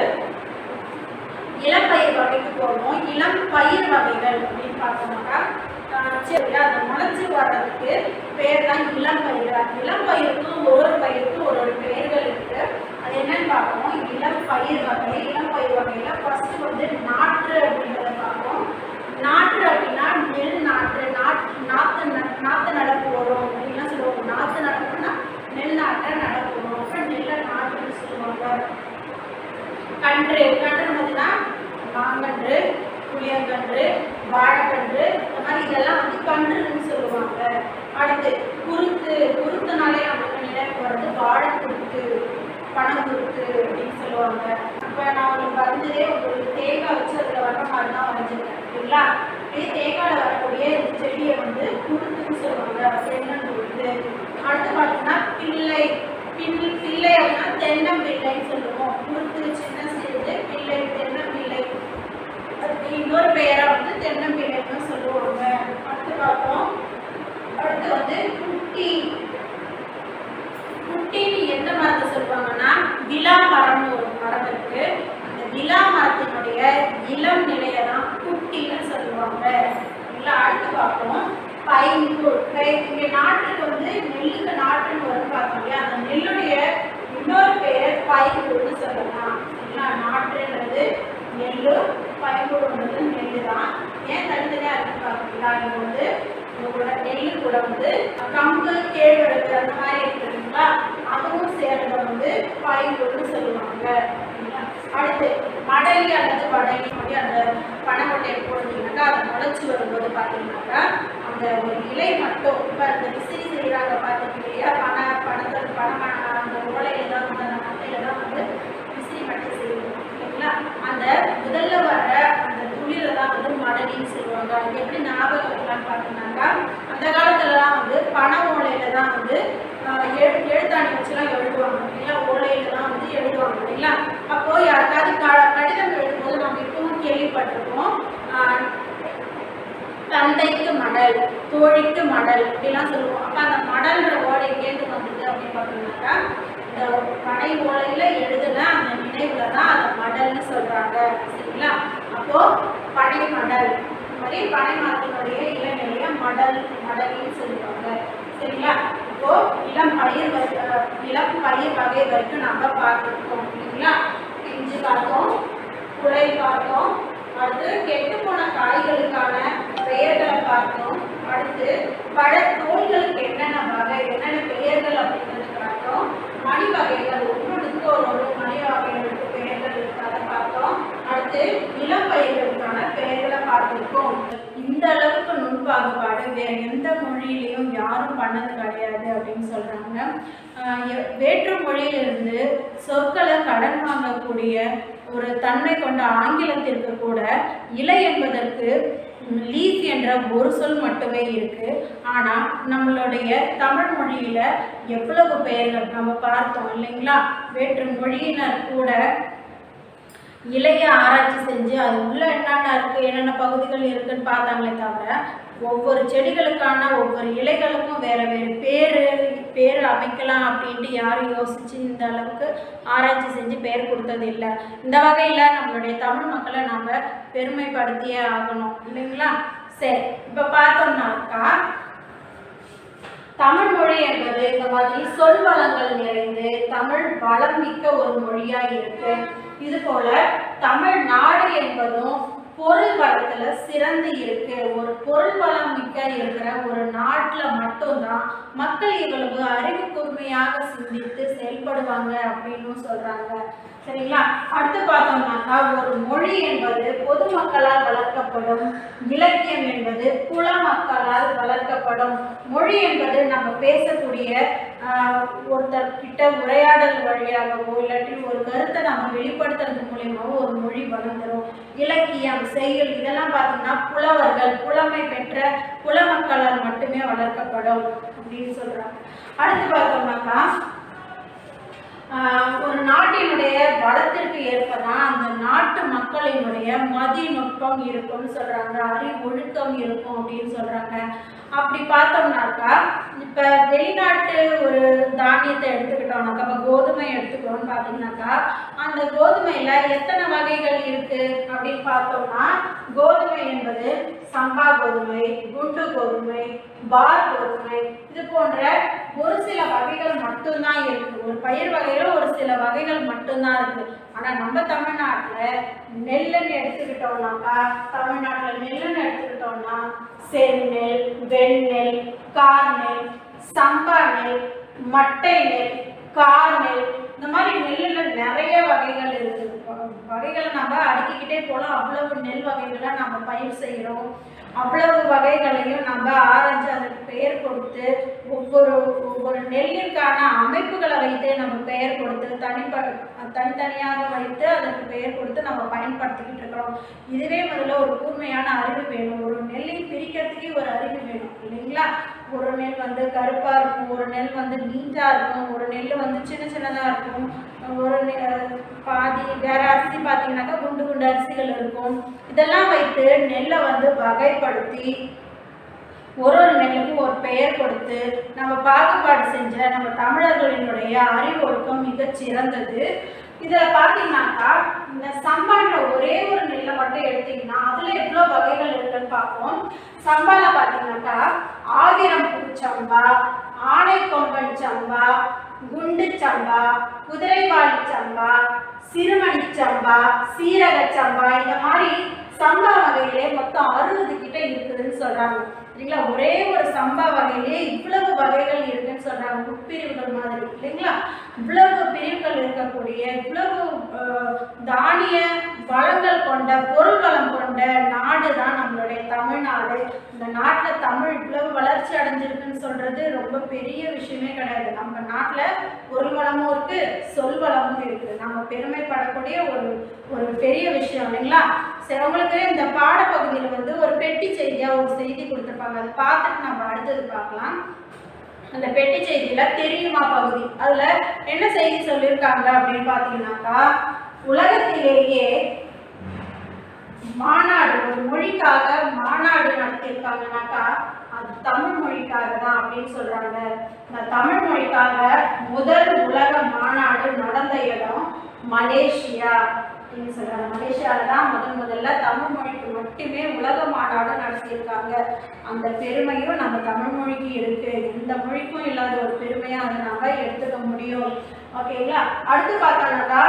இளம்பயிர் வகைக்கு போகணும். இளம் பயிர் வகைகள் அப்படின்னு பார்த்தோம்னாக்கா சரி, அதை முளைச்சி வர்றதுக்கு பேர் தான் இளம்பயிர். இளம்பயிருக்கும் ஒரு பயிருக்கும் ஒரு பெயர்கள் இருக்கு, அது என்னன்னு பார்ப்போம். இளம் பயிர் வகையில ஃபர்ஸ்ட் வந்து நாற்று அப்படின்றத பார்ப்போம். நாற்று அப்படின்னா நெல் நாற்று, நாற்று நடப்பு வரும் அப்படின்னா சொல்லுவாங்க. நாற்று நடப்புன்னா நெல் நாற்றை நடக்கணும், அப்புறம் நெல்லை நாற்றுன்னு சொல்லுவாங்க. கன்று பார்த்தீங்கன்னா மாங்கன்று, புளியங்கன்று, வாழைக்கன்று, இந்த மாதிரி இதெல்லாம் வந்து கன்றுன்னு சொல்லுவாங்க. அடுத்து குருத்துனாலே நமக்கு நினைவு வருது வாழைக்குருத்து, பனங்குருத்து அப்படின்னு சொல்லுவாங்க. இப்போ நான் உங்களுக்கு வரைஞ்சதே உங்களுக்கு தேங்காய் வச்சு அதில் வர மாதிரி தான் வரைஞ்சிருக்கேன் சரிங்களா. இதே தேங்காயில் வரக்கூடிய இந்த செடியை வந்து குருத்துன்னு சொல்லுவாங்க, தென்னங்குருத்து. அடுத்து பார்த்தீங்கன்னா பிள்ளை அப்படின்னா தென்னம்பிள்ளைன்னு சொல்லுவோம். குருத்து சின்ன சிறிது, பிள்ளை தென்னம்பிள்ளை, அதுக்கு இன்னொரு பெயரா வந்து தென்னம்பிள்ளைன்னு சொல்லுவாங்க. அடுத்து பார்ப்போம். அடுத்து வந்து குட்டின்னு எந்த மரத்தை சொல்லுவாங்கன்னா விலா மரம்னு ஒரு மரம் இருக்கு, அந்த விலா மரத்தினுடைய இளம் நிலையை தான் குட்டின்னு சொல்லுவாங்க இல்லை. அடுத்து பார்ப்போம் பைங்கூழ். இங்கே நாட்டுக்கு வந்து நெல்லுக்கு நாட்டுன்னு வரும் பார்த்தோம், அந்த நெல்லுடைய இன்னொரு பெயர் பைங்கூழ்னு சொல்லலாம் சரிங்களா. நாட்டுன்றது நெல்லு, பைங்கூழ்ன்றது நெல்லு தான். ஏன் தனித்தனியாக இருக்குன்னு பார்த்தீங்களா, இங்கே வந்து உங்களோட நெல்லு கூட வந்து கம்பு, கேழ்வரகு அந்த மாதிரி இருக்குங்களா, அதுவும் சேர்ந்த வந்து பைங்கூழ்னு சொல்லுவாங்க. அடுத்து மடலி அல்லது வடலி அப்படி அந்த பனங்கொட்டையை போடுறீங்கன்னாக்கா அதை முளைச்சி வரும்போது பார்த்தீங்கன்னாக்கா அந்த ஒரு இலை மட்டும், இப்போ அந்த விசிறி செய்கிறாங்க பார்த்துக்கிட்டே பனை அந்த ஓலையில தான் வந்து அந்த மட்டையில தான் வந்து விசிறி மட்டும் செய்யணும் சரிங்களா. அந்த முதல்ல வர அந்த துளியில தான் வந்து மடலின்னு சொல்லுவாங்க. அது எப்படி ஞாபகம் இருக்கலாம்னு பார்த்தீங்கன்னாக்கா அந்த காலத்துலலாம் வந்து பனை ஓலையில தான் வந்து எழுத்தாணி வச்சுலாம் எழுதுவாங்க இல்லைங்களா, ஓலையில தான் வந்து எழுதுவாங்க இல்லைங்களா. அப்போ யாருக்காவது கடிதம் எழுதும்போது நம்ம இப்பவும் கேள்விப்பட்டிருக்கோம், தந்தைக்கு மடல், தோழிக்கு மடல் இப்படிலாம் சொல்லுவோம். அப்போ அந்த மடல்ன்ற ஓலை கேட்டு வந்தது அப்படின்னு பார்த்தீங்கன்னாக்கா இந்த பனை ஓலையில் எழுதுன அந்த முடிவுல தான் அதை மடல்னு சொல்றாங்க. சரிங்களா? அப்போ பனை மடல், இந்த மாதிரி பனை மரத்தினுடைய இளநிலைய மடல் மடல்னு சொல்லுவாங்க. சரிங்களா? இப்போ இளம் பயிர் வகை வரைக்கும் நம்ம பார்த்துருக்கோம். இல்லைங்களா? பிஞ்சு பார்த்தோம், குலை பார்த்தோம், அடுத்து கெட்டு போன காய்களுக்கான பெயர்களை பார்த்தோம், அடுத்து பழத்தோல்களுக்கு என்னென்ன வகை என்னென்ன பெயர்கள் அப்படிங்கிறது பார்த்தோம், மணி வகைகள் ஒவ்வொன்றுக்கு ஒரு மணி வகைகளுக்கு பெயர்கள் இருக்காத பார்த்தோம், அடுத்து இளம் பயிர்களுக்கான பெயர்களை பார்த்துருக்கோம். இந்த அளவுக்கு நுண்பாகுபாடு வேற எந்த மொழியிலையும் யாரும் பண்ணது கிடையாது அப்படின்னு சொல்றாங்க. வேற்று மொழியிலிருந்து சொற்களை கடன் வாங்கக்கூடிய ஒரு தன்மை கொண்ட ஆங்கிலத்திற்கு கூட இலை என்பதற்கு லீஃப் என்ற ஒரு சொல் மட்டுமே இருக்கு. ஆனா நம்மளுடைய தமிழ் மொழியில எவ்வளவு பெயர்கள் நம்ம பார்த்தோம் இல்லைங்களா? வேற்று மொழியினர் கூட இலையை ஆராய்ச்சி செஞ்சு அது உள்ள என்னென்ன இருக்கு, என்னென்ன பகுதிகள் இருக்குன்னு பார்த்தாங்களே தவிர ஒவ்வொரு செடிகளுக்கான ஒவ்வொரு இலைகளுக்கும் வேற வேறு பேர் அமைக்கலாம் அப்படின்ட்டு யாரும் யோசிச்சு இந்த அளவுக்கு ஆராய்ச்சி செஞ்சு பேர் கொடுத்தது இல்லை. இந்த வகையில நம்மளுடைய தமிழ் மக்களை நாம பெருமைப்படுத்தியே ஆகணும் இல்லைங்களா? சரி, இப்ப பார்த்தோம்னாக்கா தமிழ் மொழி என்பது இந்த மாதிரி சொல் வளங்கள் நிறைந்து தமிழ் வளம் மிக்க ஒரு மொழியா இருக்கு. இது போல தமிழ்நாடு என்பதும் பொருள் வளத்துல சிறந்து இருக்கு. ஒரு பொருள் வளம் மிக்க இருக்கிற ஒரு நாட்டுல மட்டும்தான் மக்கள் இவ்வளவு அறிவு கூர்மையாக சிந்தித்து செயல்படுவாங்க அப்படின்னு சொல்றாங்க. சரிங்களா? அடுத்து பார்த்தோம்னாக்கா ஒரு மொழி என்பது பொதுமக்களால் வளர்க்கப்படும், இலக்கியம் என்பது குல மக்களால் வளர்க்கப்படும். மொழி என்பது நம்ம பேசக்கூடிய ஒருத்தர்கிட்ட உரையாடல் வழியாகவோ இல்லாட்டி ஒரு கருத்தை நம்ம வெளிப்படுத்துறது மூலியமாவோ ஒரு மொழி வளர்ந்துடும். இலக்கியம், செய்யுள் இதெல்லாம் பார்த்தோம்னா புலவர்கள், புலமை பெற்ற குல மக்களால் மட்டுமே வளர்க்கப்படும் அப்படின்னு சொல்றாங்க. அடுத்து பார்த்தோம்னாக்கா ஒரு நாட்டினுடைய வளத்திற்கு ஏற்பதான் அந்த நாட்டு மக்களினுடைய மதிநுட்பம் இருக்கும்னு சொல்றாங்க, அறிவொழுக்கம் இருக்கும் அப்படின்னு சொல்றாங்க. அப்படி பார்த்தோம்னாக்கா இப்ப வெளிநாட்டு ஒரு தானியத்தை எடுத்துக்கிட்டோம்னாக்கா, இப்ப கோதுமை எடுத்துக்கிறோம்னு பார்த்தீங்கன்னாக்கா அந்த கோதுமையில எத்தனை வகைகள் இருக்கு அப்படின்னு பார்த்தோம்னா கோதுமை என்பது சம்பா கோதுமை, குண்டு கோதுமை, பார் கோதுமை இது போன்ற ஒரு சில வகைகள் மட்டும்தான் இருக்கு. ஒரு பயிர் வகையில ஒரு சில வகைகள் மட்டும்தான் இருக்கு. ஆனா நம்ம தமிழ்நாட்டுல நெல்லுன்னு எடுத்துக்கிட்டோம்னாக்கா செந்நெல், வெண்ணெல், கார்நெல், சம்பா நெல், மட்டை நெல், கார்நெல் இந்த மாதிரி நெல்லுல நிறைய வகைகள் இருக்கு. வகைகளை நம்ம அடுக்கிக்கிட்டே போலாம். அவ்வளவு நெல் வகைகளை நம்ம பயிர் செய்கிறோம். அவ்வளவு வகைகளையும் நம்ம ஆராய்ச்சி அதற்கு பெயர் கொடுத்து ஒவ்வொரு நெல்லிற்கான அமைப்புகளை வைத்து நம்ம பெயர் கொடுத்து தனித்தனியாக வைத்து அதற்கு பெயர் கொடுத்து நம்ம பயன்படுத்திக்கிட்டு இருக்கிறோம். இதுவே முதல்ல ஒரு கூர்மையான அறிவு வேணும். ஒரு நெல்லை பிரிக்கிறதுக்கே ஒரு அறிவு வேணும் இல்லைங்களா? ஒரு நெல் வந்து கருப்பா இருக்கும், ஒரு நெல் வந்து நீட்டா இருக்கும், ஒரு நெல் வந்து சின்னதா இருக்கும், ஒரு பாதி வேற அரிசி பார்த்தீங்கன்னாக்கா குண்டு குண்டு அரிசிகள் இருக்கும். இதெல்லாம் வைத்து நெல்லை வந்து வகைப்படுத்தி ஒரு நெல்லுக்கும் ஒரு பெயர் கொடுத்து நம்ம பாகுபாடு செஞ்ச நம்ம தமிழர்களினுடைய அறிவொழுக்கம் மிக சிறந்தது. இதில் பார்த்தீங்கன்னாக்கா இந்த சம்பான்ற ஒரே ஒரு நெல்லை மட்டும் எடுத்தீங்கன்னா அதில் எவ்வளோ வகைகள் இருக்குன்னு பார்ப்போம். சம்பால பார்த்தீங்கன்னாக்கா ஆயிரம் பூச்சம்பா, ஆனைக்கொம்பன் சம்பா, குண்டு சம்பா, குதிரைவாளி சம்பா, சிறுமணி சம்பா, சீரக சம்பா இந்த மாதிரி சம்பா வகையிலே மொத்தம் 60 கிட்ட இருக்குதுன்னு சொல்றாங்க. சரிங்களா? ஒரே ஒரு சம்பா வகையிலே இவ்வளவு வகைகள் இருக்குன்னு சொல்றாங்க. உட்பிரிவுகள் மாதிரி இல்லைங்களா? இவ்வளவு பிரிவுகள் இருக்கக்கூடிய இவ்வளவு தானிய வளங்கள் கொண்ட பொருள் வளம் கொண்ட நாடு தான் நம்மளுடைய தமிழ்நாடு. இந்த நாட்டில் தமிழ் இவ்வளவு வளர்ச்சி அடைஞ்சிருக்குன்னு சொல்றது ரொம்ப பெரிய விஷயமே கிடையாது. நம்ம நாட்டில் பொருள் வளமும் இருக்கு, சொல் வளமும் இருக்கு. நம்ம பெருமைப்படக்கூடிய ஒரு பெரிய விஷயம் இல்லைங்களா? சரி, உங்களுக்கு இந்த பாடப்பகுதியில் வந்து ஒரு பெட்டி செய்தியா ஒரு செய்தி கொடுத்துருப்பாங்க. அதை பார்த்துட்டு நம்ம அடுத்தது பார்க்கலாம். அந்த பெட்டி செய்தியில தெரியுமா பகுதி அதுல என்ன செய்தி சொல்லியிருக்காங்க அப்படின்னு பார்த்தீங்கன்னாக்கா உலகத்திலேயே மாநாடு ஒரு மொழிக்காக மாநாடு நடத்தியிருக்காங்கனாக்கா அது தமிழ் மொழிக்காக தான் அப்படின்னு சொல்றாங்க. இந்த தமிழ் மொழிக்காக முதல் உலக மாநாடு நடந்த இடம் மலேசியா அப்படின்னு சொல்றாங்க. மலேசியாவில் தான் முதல்ல தமிழ் மொழிக்கு மட்டுமே உலக மாநாடு நடத்தியிருக்காங்க. அந்த பெருமையும் நம்ம தமிழ் மொழிக்கு இருக்கு. எந்த மொழிக்கும் இல்லாத ஒரு பெருமையா அதை நம்ம எடுத்துக்க முடியும். ஓகேங்களா? அடுத்து பார்த்தோம்னாக்கா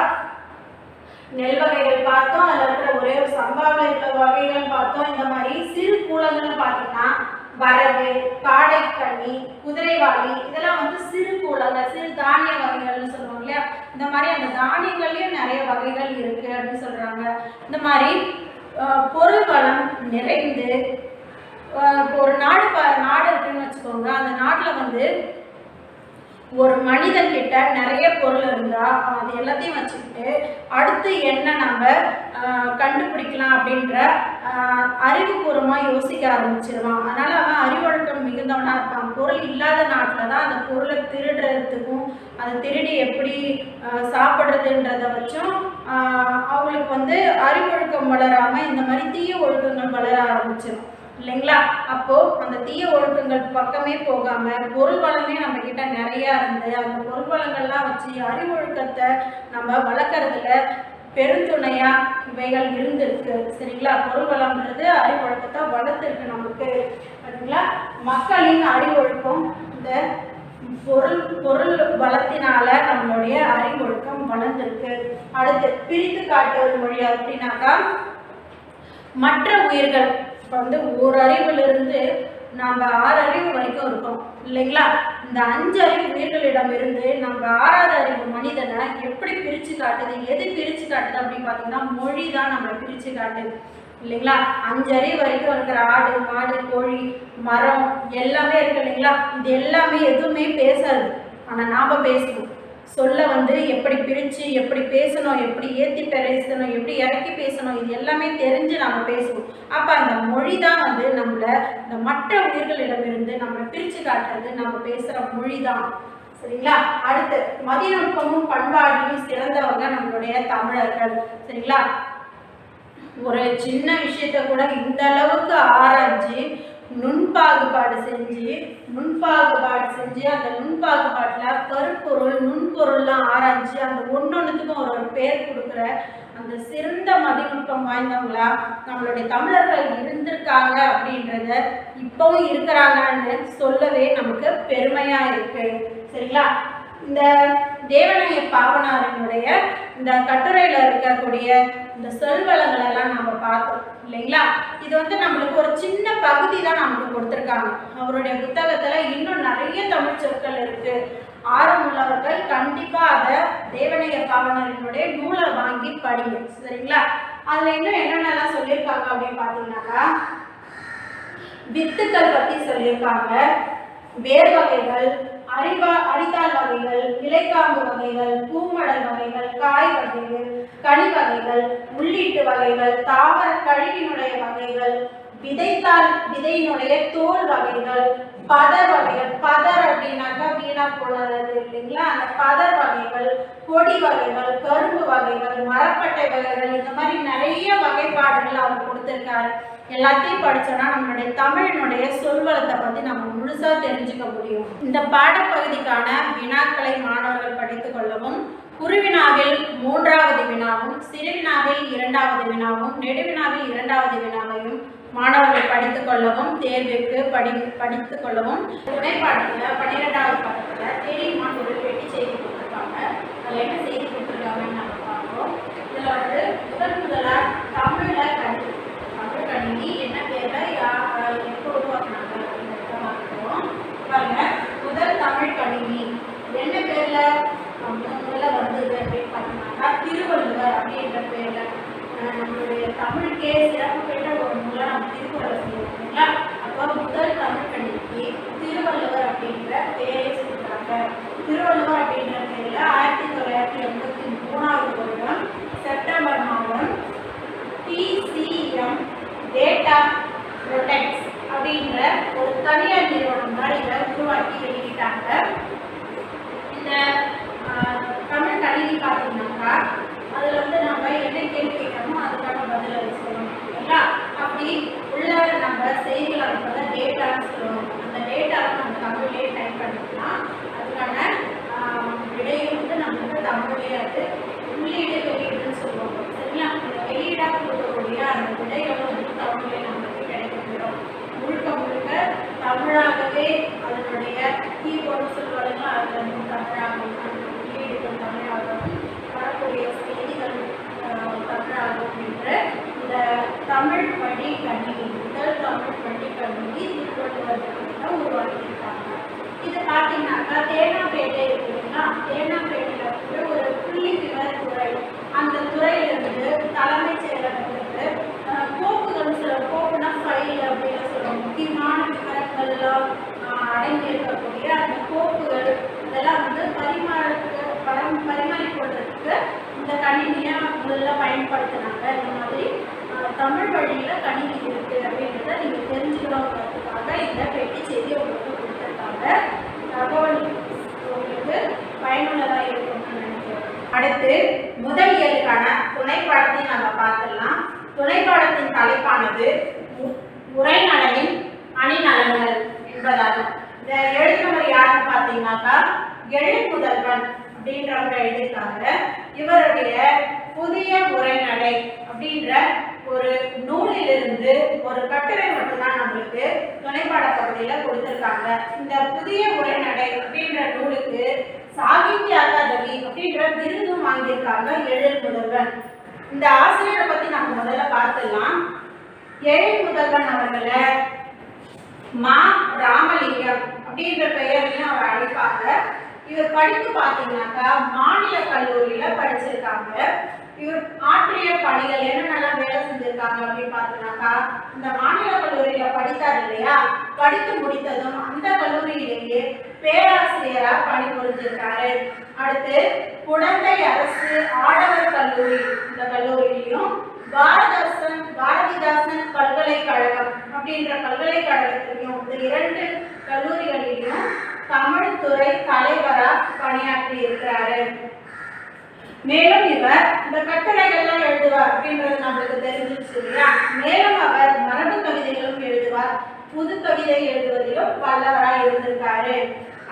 நெல் வகைகள் பார்த்தோம். அதில் இருக்கிற ஒரே ஒரு சம்பாவில் இருக்கிற வகைகள் பார்த்தோம். இந்த மாதிரி சிறு கூலங்கள்னு பார்த்தீங்கன்னா வரகு, காடைக்கண்ணி, குதிரைவாளி இதெல்லாம் வந்து சிறு கூலங்கள், சிறு தானிய வகைகள்னு சொல்லுவாங்க இல்லையா? இந்த மாதிரி அந்த தானியங்கள்லயும் நிறைய வகைகள் இருக்கு அப்படின்னு சொல்றாங்க. இந்த மாதிரி பொருள் வளம் நிறைந்து ஒரு நாடு இருக்குன்னு வச்சுக்கோங்க. அந்த நாட்டில் வந்து ஒரு மனிதன் கிட்ட நிறைய பொருள் இருந்தா அது எல்லாத்தையும் வச்சுக்கிட்டு அடுத்து என்ன நம்ம கண்டுபிடிக்கலாம் அப்படின்ற அறிவுபூர்வமா யோசிக்க ஆரம்பிச்சிருவான். அதனால அவன் அறிவொழுக்கம் மிகுந்தவனா இருப்பான். பொருள் இல்லாத நாட்டில் தான் அந்த பொருளை திருடுறதுக்கும் அதை திருடி எப்படி சாப்பிட்றதுன்றத வச்சும் அவங்களுக்கு வந்து அறிவொழுக்கம் வளராம இந்த மாதிரி தீய ஒழுக்கங்கள் வளர ஆரம்பிச்சிடும் இல்லைங்களா? அப்போ அந்த தீய ஒழுக்கங்கள் பக்கமே போகாம பொருள் வளமே நம்ம கிட்ட நிறைய இருந்து அந்த பொருள் வளங்கள்லாம் வச்சு அறிவொழுக்கத்தை நம்ம வளர்க்கறதுல பெருந்துணையா இவைகள் இருந்திருக்கு. சரிங்களா? பொருள் வளம்ன்றது அறிவொழுக்கத்தை வளர்த்துருக்கு நமக்கு. சரிங்களா? மக்களின் அறிவொழுக்கம் இந்த பொருள் வளத்தினால நம்மளுடைய அறிவொழுக்கம் வளர்ந்துருக்கு. அடுத்து பிரித்து காட்டுவது மொழி அப்படின்னாக்கா மற்ற உயிர்கள் இப்போ வந்து ஒரு அறிவிலிருந்து நம்ம 6 அறிவு வரைக்கும் இருக்கோம் இல்லைங்களா? இந்த 5 அறிவு உயிர்களிடம் இருந்து நம்ம 6வது அறிவு மனிதனை எப்படி பிரித்து காட்டுது? எது பிரித்து காட்டுது அப்படின்னு பார்த்தீங்கன்னா மொழி தான் நம்மளை பிரித்து காட்டுது இல்லைங்களா? 5 அறிவு வரைக்கும் இருக்கிற ஆடு, மாடு, கோழி, மரம் எல்லாமே இருக்கு இல்லைங்களா? இது எல்லாமே எதுவுமே பேசாது. ஆனால் நாம் பேசணும். சொல்ல வந்து எப்படி பிரித்து எப்படி பேசணும், எப்படி ஏற்றி பேசணும், எப்படி இறக்கி பேசணும், இது எல்லாமே தெரிஞ்சு நம்ம பேசணும். அப்போ அந்த மொழி தான் வந்து நம்மளை இந்த மற்ற உயிர்களிடமிருந்து நம்மளை பிரித்து காட்டுறது நம்ம பேசுகிற மொழி தான். சரிங்களா? அடுத்து மதிநுட்பமும் பண்பாடிலும் சிறந்தவங்க நம்மளுடைய தமிழர்கள். சரிங்களா? ஒரு சின்ன விஷயத்த கூட இந்த அளவுக்கு ஆராய்ச்சி நுண்பாகுபாடு செஞ்சு அந்த நுண்பாகுபாட்டில் கருப்பொருள் நுண்பொருள்லாம் ஆராய்ச்சி அந்த ஒன்னொன்றுத்துக்கும் ஒரு பேர் கொடுக்குற அந்த சிறந்த மதிநுட்பம் வாய்ந்தவங்களா நம்மளுடைய தமிழர்கள் இருந்திருக்காங்க அப்படின்றத இப்பவும் இருக்கிறாங்கன்னு சொல்லவே நமக்கு பெருமையா இருக்கு. சரிங்களா? இந்த தேவனைய பாவனாரினுடைய இந்த கட்டுரையில இருக்கக்கூடிய இந்த சொல்வளங்கள் எல்லாம் நம்ம பார்த்தோம் இல்லைங்களா? இது வந்து நம்மளுக்கு ஒரு சின்ன பகுதி தான் நமக்கு கொடுத்துருக்காங்க. அவருடைய புத்தகத்துல இன்னும் நிறைய தமிழ் சொற்கள் இருக்கு. ஆர்வமுள்ளவர்கள் கண்டிப்பா அதை தேவனைய பாவனாரினுடைய நூலை வாங்கி படிங்க. சரிங்களா? அதுல இன்னும் என்னென்னலாம் சொல்லியிருக்காங்க அப்படின்னு பார்த்தீங்கன்னாக்கா வித்துக்கள் பத்தி சொல்லியிருக்காங்க, வேர் வகைகள், அரிதாள் வகைகள், இலைக்காம்பு வகைகள், பூமடல் வகைகள், காய் வகைகள், கனி வகைகள், உள்ளீட்டு வகைகள், தாவர கழிவினுடைய வகைகள், விதையினுடைய தோல் வகைகள், பதர் வகைகள். பதர் அப்படின்னாக்கா வீணா போனது இல்லைங்களா? அந்த பதர் வகைகள், கொடி வகைகள், கரும்பு வகைகள், மரப்பட்டை வகைகள், இந்த மாதிரி நிறைய வகைப்பாடுகள் அவர் கொடுத்திருக்காரு. எல்லாத்தையும் படிச்சோம்னா நம்மளுடைய தமிழினுடைய சொல்வளத்தை பத்தி நம்ம முழுசா தெரிஞ்சுக்க முடியும். இந்த பாடப்பகுதிக்கான வினாக்களை மாணவர்கள் படித்துக் கொள்ளவும், குறுவினாவில் 3வது வினாவும், சிறுவினாவில் 2வது வினாவும், நெடுவினாவில் 2வது வினாவையும் மாணவர்கள் படித்துக் கொள்ளவும், தேர்விற்கு படித்துக் கொள்ளவும். துணைப்பாடத்துல 12வது பாடத்துல தெரியுமா ஒரு பெட்டி செய்தி கொடுத்துருக்காங்க. அதில் என்ன செய்தி கொடுத்துருக்காங்கன்னு நம்ம பார்ப்போம். இதுல வந்து முதலா தமிழ் கணினி என்ன பேர்ல எப்போ உருவாக்குனாங்க அப்படின்றத பார்க்கிறோம். பாருங்க, முதல் தமிழ் கணினி என்ன பேர்ல முதல்ல வந்தது அப்படின்னு பார்த்தோம்னாக்கா திருவள்ளுவர் அப்படின்ற பேர்ல. நம்மளுடைய தமிழுக்கே சிறப்பு பெற்ற ஒரு நூலை நம்ம திருக்குறளை சொல்லியிருக்கீங்களா? அப்போ முதல் தமிழ் கணினிக்கு திருவள்ளுவர் அப்படின்ற பேரை சொல்றாங்க. திருவள்ளுவர் அப்படின்ற பேர்ல 1983வது வருடம் செப்டம்பர் மாதம் TCM டேட்டா ப்ரொடெக்ட்ஸ் அப்படின்ற ஒரு தனியார் நிறுவனம் தான் இதை உருவாக்கி வெளியிட்டாங்க. இந்த தமிழ் கணினி பார்த்தீங்கன்னாக்கா அதில் வந்து நம்ம என்ன கேள்வி கேட்கணுமோ அதுக்கான பதில் அது சொல்லணும் இல்லைங்களா? அப்படி உள்ள நம்ம செய்திகள் அனுப்பதை டேட்டான்னு சொல்லுவோம். அந்த டேட்டாவை நம்ம தமிழ்லேயே டைப் பண்ணிக்கலாம். அதுக்கான விடையும் வந்து நம்மளுக்கு தமிழ்லேயே அது உள்ளீடு வெளியீடுன்னு சொல்லுவாங்க. சரிங்களா? வெளியீடாக கொடுக்கக்கூடிய அந்த விடைகளும் வந்து தமிழில் நமக்கு கிடைக்கப்பெறும். முழுக்க முழுக்க தமிழாகவே அதனுடைய கீபோர்டு சொல்லுவாங்க, அதில் வந்து தமிழாகவும் உள்ளீடுகள் தமிழாகவும் வரக்கூடிய செய்திகள் தமிழாகவும் என்ற இந்த தமிழ் வழி கணினி, முதல் தமிழ் வழி கணினி திருவள்ளுவர் உருவாக்கியிருக்காங்க. இது பார்த்தீங்கன்னாக்கா தேனாம்பேட்டை இருக்குதுன்னா, தேனாம்பேட்டையில் வந்து ஒரு புள்ளி விவரத்துறை, அந்த துறையிலிருந்து தலைமைச் செயலகத்துக்கு கோப்புகள், சில கோப்புனா ஃபைல் அப்படின்னு சொல்லுவாங்க, முக்கியமான விவரங்கள்லாம் அடங்கி இருக்கக்கூடிய அந்த கோப்புகள் இதெல்லாம் வந்து பரிமாறிக்கொள்றதுக்கு இந்த கணினியை முதல்ல பயன்படுத்தினாங்க. இந்த மாதிரி தமிழ் வழியில் கணினி இருக்கு அப்படின்றத நீங்கள் தெரிஞ்சுக்கணுங்கிறதுக்காக இந்த பெட்டி செய்தி உங்களுக்கு கொடுத்துருக்காங்க. தகவல் உங்களுக்கு பயனுள்ளதாக இருக்கும்னு நினைக்கிறேன். அடுத்து முதல் இயலுக்கான துணைப்பாடத்தையும் நம்ம பார்த்துடலாம். துணைப்பாடத்தின் தலைப்பானது உரைநடையின் அணிநலன்கள் என்பதாகும். இந்த எழுதினவர் யாருன்னு பார்த்தீங்கன்னாக்கா எழுமுதல்வன் அப்படின்றவங்க எழுதியிருக்காங்க. இவருடைய புதிய உரைநடை அப்படின்ற ஒரு நூலிலிருந்து ஒரு கட்டுரை மட்டும்தான் நம்மளுக்கு துணைப்பாட பகுதியில் கொடுத்துருக்காங்க. இந்த புதிய உரைநடை அப்படின்ற நூலுக்கு சாகித்ய அகாதமி அப்படின்ற விருதும் வாங்கியிருக்காங்க எழுமுதல்வன். இந்த ஆசிரியரை பத்தி நம்ம முதல்ல பார்த்துடலாம். எழுமுதல்வன் அவர்களை மா ராமலிங்கம் அப்படின்ற பெயரையும் அவர் அழைப்பாங்க. இவர் படிப்பு பார்த்தீங்கன்னாக்கா மாநில கல்லூரியில படிச்சிருக்காங்க. இவர் ஆற்றிய பணிகள் என்னென்னலாம் வேலை செஞ்சிருக்காங்க அப்படின்னு பார்த்தீங்கன்னாக்கா, இந்த மாநில கல்லூரியில படித்தார் இல்லையா, படித்து முடித்ததும் அந்த கல்லூரியிலேயே பேராசிரியரா பணிபுரிஞ்சிருக்காரு. அடுத்து குழந்தை அரசு ஆடவர் கல்லூரி, இந்த கல்லூரியிலையும் பாரதிதாசன் பல்கலைக்கழகம் அப்படின்ற பல்கலைக்கழகத்திலையும், இந்த 2 கல்லூரிகளிலும் தமிழ் துறை தலைவரா பணியாற்றி இருக்கிறாரு. மேலும் இவர் இந்த கட்டுரைகள்லாம் எழுதுவார் அப்படின்றது நம்மளுக்கு தெரிஞ்சிருச்சு இல்லையா. மேலும் அவர் மரபு கவிதைகளும் எழுதுவார், புது கவிதை எழுதுவதிலும் வல்லவராக இருந்திருக்காரு.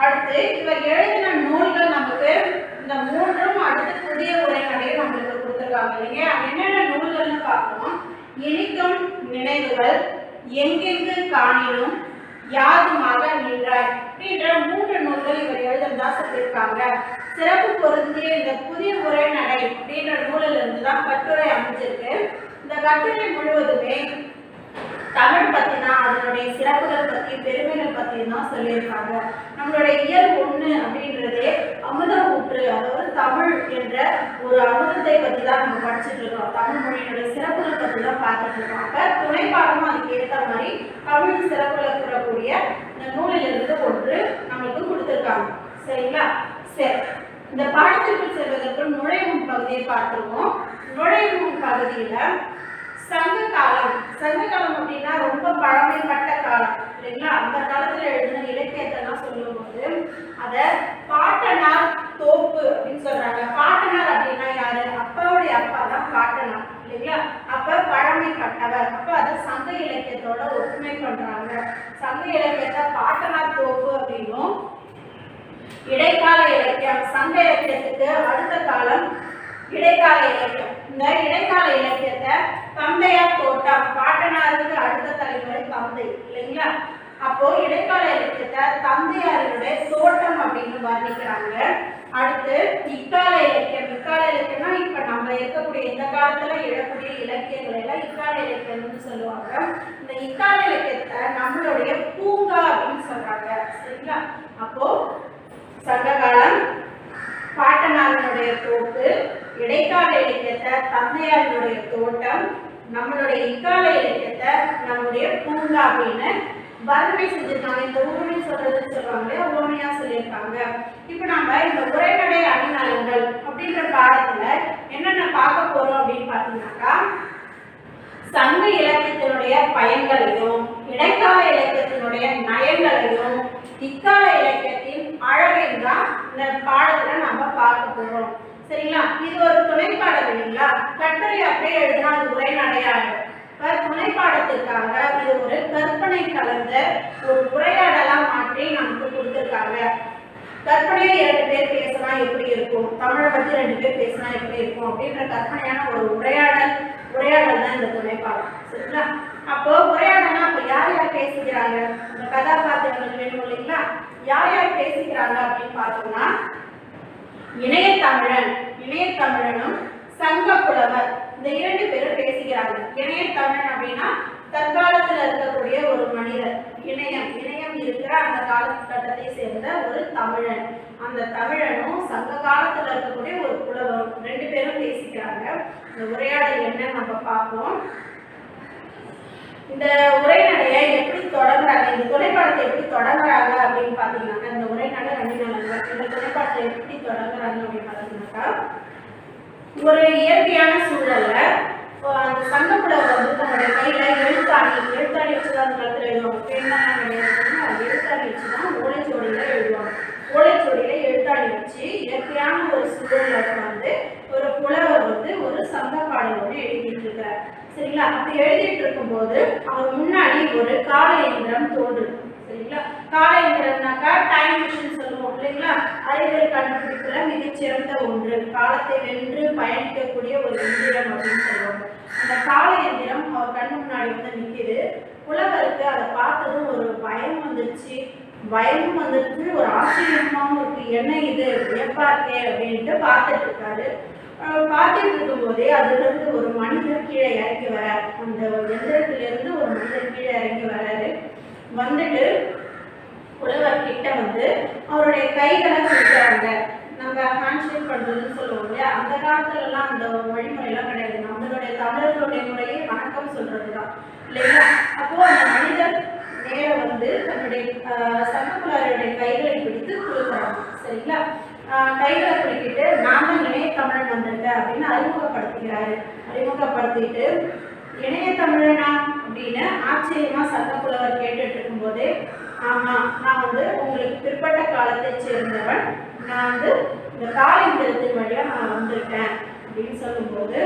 அடுத்து இவர் எழுதின நூல்கள் நமக்கு இந்த 3ம் அடுத்து புதிய உரைநடையும் நம்மளுக்கு கொடுத்துருக்காங்க இல்லைங்க. என்னென்ன நூல்கள்னு பார்ப்போம். இனிக்கும் நினைவுகள், எங்கெங்கு காணினும், யாதுமாக நின்றாய் அப்படின்ற 3 நூல்கள் இவர் எழுதுறதா சொல்லியிருக்காங்க. சிறப்பு பொருந்திய இந்த புதிய உரைநடை அப்படின்ற நூலில் இருந்து தான் கட்டுரை அமைஞ்சிருக்கு. இந்த கட்டுரை முழுவதுமே தமிழ் பத்தி தான், அதனுடைய சிறப்புகள் பத்தி பெருமைகள் பத்தி தான் சொல்லியிருக்காங்க. நம்மளுடைய இயல் 1 அப்படின்றதே அமுத ஊற்று, அதாவது தமிழ் என்ற ஒரு அமுதத்தை பத்தி தான் நம்ம படிச்சுட்டு இருக்கோம். தமிழ் மொழியினுடைய சிறப்புகள் பத்தி தான் பார்த்துட்டு இருக்கோம். அப்ப துணைப்பாடமும் அதுக்கு ஏற்ற மாதிரி தமிழ் சிறப்புகளை கூறக்கூடிய இந்த நூலிலிருந்து ஒன்று நம்மளுக்கு கொடுத்துருக்காங்க. சரிங்களா? சரி, இந்த பாடத்திற்குள் செல்வதற்கு நுழைவும் பகுதியை பார்த்துருவோம். நுழைவும் பகுதியில சங்க காலம் அப்படின்னா ரொம்ப பழமைப்பட்ட காலம் இல்லைங்களா. அந்த காலத்துல எழுதின இலக்கியத்தெல்லாம் சொல்லும்போது அதை பாட்டனார் தோப்பு அப்படின்னு சொல்றாங்க. பாட்டனார் அப்படின்னா யாரு? அப்பாவுடைய அப்பா தான் பாட்டனார் இல்லைங்களா. அப்ப பழமைப்பட்டவர், அப்ப அதை சங்க இலக்கியத்தோட ஒப்புமை பண்றாங்க. சங்க இலக்கியத்தை பாட்டனார் தோப்பு அப்படின்னும், இடைக்கால இலக்கியம் சங்க இலக்கியத்துக்கு அடுத்த காலம் இடைக்கால இலக்கியம். இந்த இடைக்கால இலக்கியத்தை தந்தையார் தோட்டம், பாட்டனாருக்கு அடுத்த தலைமுறை தந்தை இல்லைங்களா. அப்போ இடைக்கால இலக்கியத்தை தந்தையாருடைய தோட்டம் அப்படின்னு வர்ணிக்கிறாங்க. அடுத்து இக்கால இலக்கியம். இக்கால இலக்கியம்னா இப்ப நம்ம இருக்கக்கூடிய இந்த காலத்துல எழக்கூடிய இலக்கியங்கள் எல்லாம் இக்கால இலக்கியம்னு சொல்லுவாங்க. இந்த இக்கால இலக்கியத்தை நம்மளுடைய பூங்கா அப்படின்னு சொல்றாங்க. சரிங்களா? அப்போ சங்ககாலம் பாட்டனாருடைய தோப்பு, இடைக்கால இலக்கியத்தை தந்தையாருடைய தோட்டம், நம்மளுடைய இக்கால இலக்கியத்தை நம்முடைய பூங்கா அப்படின்னு வர்ணனை செஞ்சிருக்காங்க. இந்த ஊர்மை சொல்றதுன்னு சொல்லுவாங்க, ஊமையா சொல்லியிருக்காங்க. இப்ப நம்ம இந்த உரைநடை அணிநலன்கள் அப்படின்ற பாடத்துல என்னென்ன பார்க்க போறோம் அப்படின்னு பாத்தீங்கன்னாக்கா, சங்க இலக்கியத்தினுடைய பயன்களையும், இடைக்கால இலக்கியத்தினுடைய நயங்களையும், இக்கால இலக்கியத்தின் அழகையும் தான் இந்த பாடத்துல நம்ம பார்க்க போறோம். சரிங்களா? இது ஒரு துணைப்பாடம் இல்லைங்களா. கட்டுரை அப்படியே எழுதினா அது உரைநடையாகும். இப்ப துணைப்பாடத்திற்காக இது ஒரு கற்பனை கலந்த ஒரு உரையாடலா மாற்றி நமக்கு கொடுத்துருக்காங்க. கற்பனையா 2 பேர் பேசினா எப்படி இருக்கும், தமிழை பத்தி 2 பேர் பேசினா எப்படி இருக்கும் அப்படின்ற கற்பனையான ஒரு உரையாடல் தான் இந்த துணைப்பாடம். சரிங்களா? அப்போ உரையாடனா அப்ப யார் யார் பேசிக்கிறாங்க, இந்த கதாபாத்திரங்கள் வேணும் இல்லைங்களா? யார் யார் பேசிக்கிறாங்க அப்படின்னு பார்த்தோம்னா, இணையத்தமிழனும் சங்கப்புலவர் இந்த 2 பேரும் பேசிக்கிறாங்க. இணையத்தமிழன் அப்படின்னா தற்காலத்தில் இருக்கக்கூடிய ஒரு மனிதர், இணையம் இருக்கிற அந்த காலகட்டத்தை சேர்ந்த ஒரு தமிழன். அந்த தமிழனும் சங்க காலத்தில் இருக்கக்கூடிய ஒரு புலவரும் 2 பேரும் பேசிக்கிறாங்க. இந்த உரையாடல் என்ன நம்ம பார்ப்போம். இந்த உரைநடையை எப்படி தொடங்குறாங்க, இந்த துணைப்பாடத்தை எப்படி தொடங்குறாங்க அப்படின்னு பார்த்தீங்கன்னா, இந்த உரைநடை 2 நாள் இந்த துணைப்பாடத்தை எப்படி தொடங்குறாங்க அப்படின்னு பார்த்தீங்கன்னாக்கா, ஒரு இயற்கையான சூழல்ல அந்த சங்கப்புலவர் வந்து தன்னுடைய கையில எழுத்தாணி வச்சுதான் அந்த காலத்துல எழுதுவாங்க. பெண்ணெல்லாம் கிடையாது, எழுத்தாணி வச்சுதான் ஓலைச்சுவடியில எழுத்தாணி வச்சு இயற்கையான ஒரு சூழல்ல வந்து ஒரு புலவர் வந்து ஒரு சங்க பாடல் வந்து எழுதிட்டு இருக்காரு. சரிங்களா? அப்படி எழுதிட்டு இருக்கும்போது அவர் முன்னாடி ஒரு கால இயந்திரம் தோன்றுது. சரிங்களா? கால இயந்திரம்னாக்கா டைம் மிஷின் சொல்லுவோம் இல்லைங்களா? அறிவியல் கண்டுபிடிப்புல மிகச்சிறந்த ஒன்று, காலத்தை வென்று பயணிக்கக்கூடிய ஒரு இயந்திரம் அப்படின்னு சொல்லுவாங்க. அந்த கால இயந்திரம் அவர் கண்ணு முன்னாடி வந்து நிற்கிது. புலவருக்கு அதை பார்த்ததும் ஒரு பயமும் வந்துருச்சு, ஒரு ஆச்சரியமாகவும் இருக்கு. என்ன இது வியப்பா இருக்கே அப்படின்ட்டு பார்த்துட்டு இருக்காரு. பார்த்துட்டு இருக்கும் போதே அதுல இருந்து ஒரு மனிதர் கீழே இறங்கி வராரு. அந்த எந்திரத்திலிருந்து ஒரு மனிதர் கீழே இறங்கி வராரு. வந்துட்டு புலவர் கிட்ட வந்து அவருடைய கைகளை கொடுக்குறாங்க. நம்ம ஹேண்ட்ஷேக் பண்றதுன்னு சொல்லுவோம் இல்லையா? அந்த காலத்துல எல்லாம் அந்த வழிமுறையெல்லாம் கிடையாது. நம்மளுடைய தமிழர்களுடைய முறையே வணக்கம் சொல்றதுதான் இல்லைங்களா? அப்போ அந்த மனிதர் நேர வந்து தன்னுடைய சங்கப்புலவருடைய கைகளை பிடித்து கொடுக்குறாங்க. சரிங்களா? கைகளை பிடிக்கிட்டு நான் தான் இணையத்தமிழன் வந்திருக்கேன் அப்படின்னு அறிமுகப்படுத்திட்டு இணையத்தமிழனா அப்படின்னு ஆச்சரியமா சங்கப்புலவர் கேட்டுட்டு இருக்கும்போதே, ஆமா நான் வந்து உங்களுக்கு பிற்பட்ட காலத்தை சேர்ந்தவன், நான் வந்து இந்த காலந்திரத்தின் வழியா நான் வந்திருக்கேன் அப்படின்னு சொல்லும்போது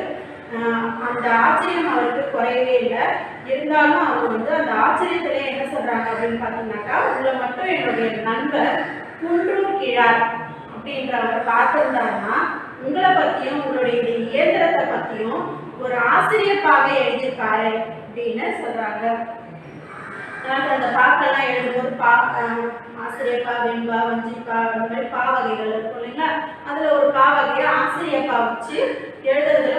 அந்த ஆச்சரியம் அவருக்கு குறையவே இல்லை. இருந்தாலும் அவர் வந்து அந்த ஆச்சரியத்திலே என்ன சொல்றாங்க அப்படின்னு பார்த்தீங்கன்னாக்கா, உங்களை மட்டும் என்னுடைய நண்பர் குன்றூர் கிழார் அப்படின்றவர் பார்த்திருந்தாருன்னா உங்களை பத்தியும் உங்களுடைய இந்த இயந்திரத்தை பத்தியும் ஒரு ஆசிரியப்பாக எழுதியிருக்காரு அப்படின்னு சொல்றாங்க. அந்த பாக்கெல்லாம் எழுதும்போது ஆசிரியப்பா, வெண்பா, வஞ்சிப்பா அந்த மாதிரி பாவகைகள் இருக்கும் இல்லைங்களா? அதுல ஒரு பாவகையை ஆசிரியப்பா வச்சு எழுதுறதுல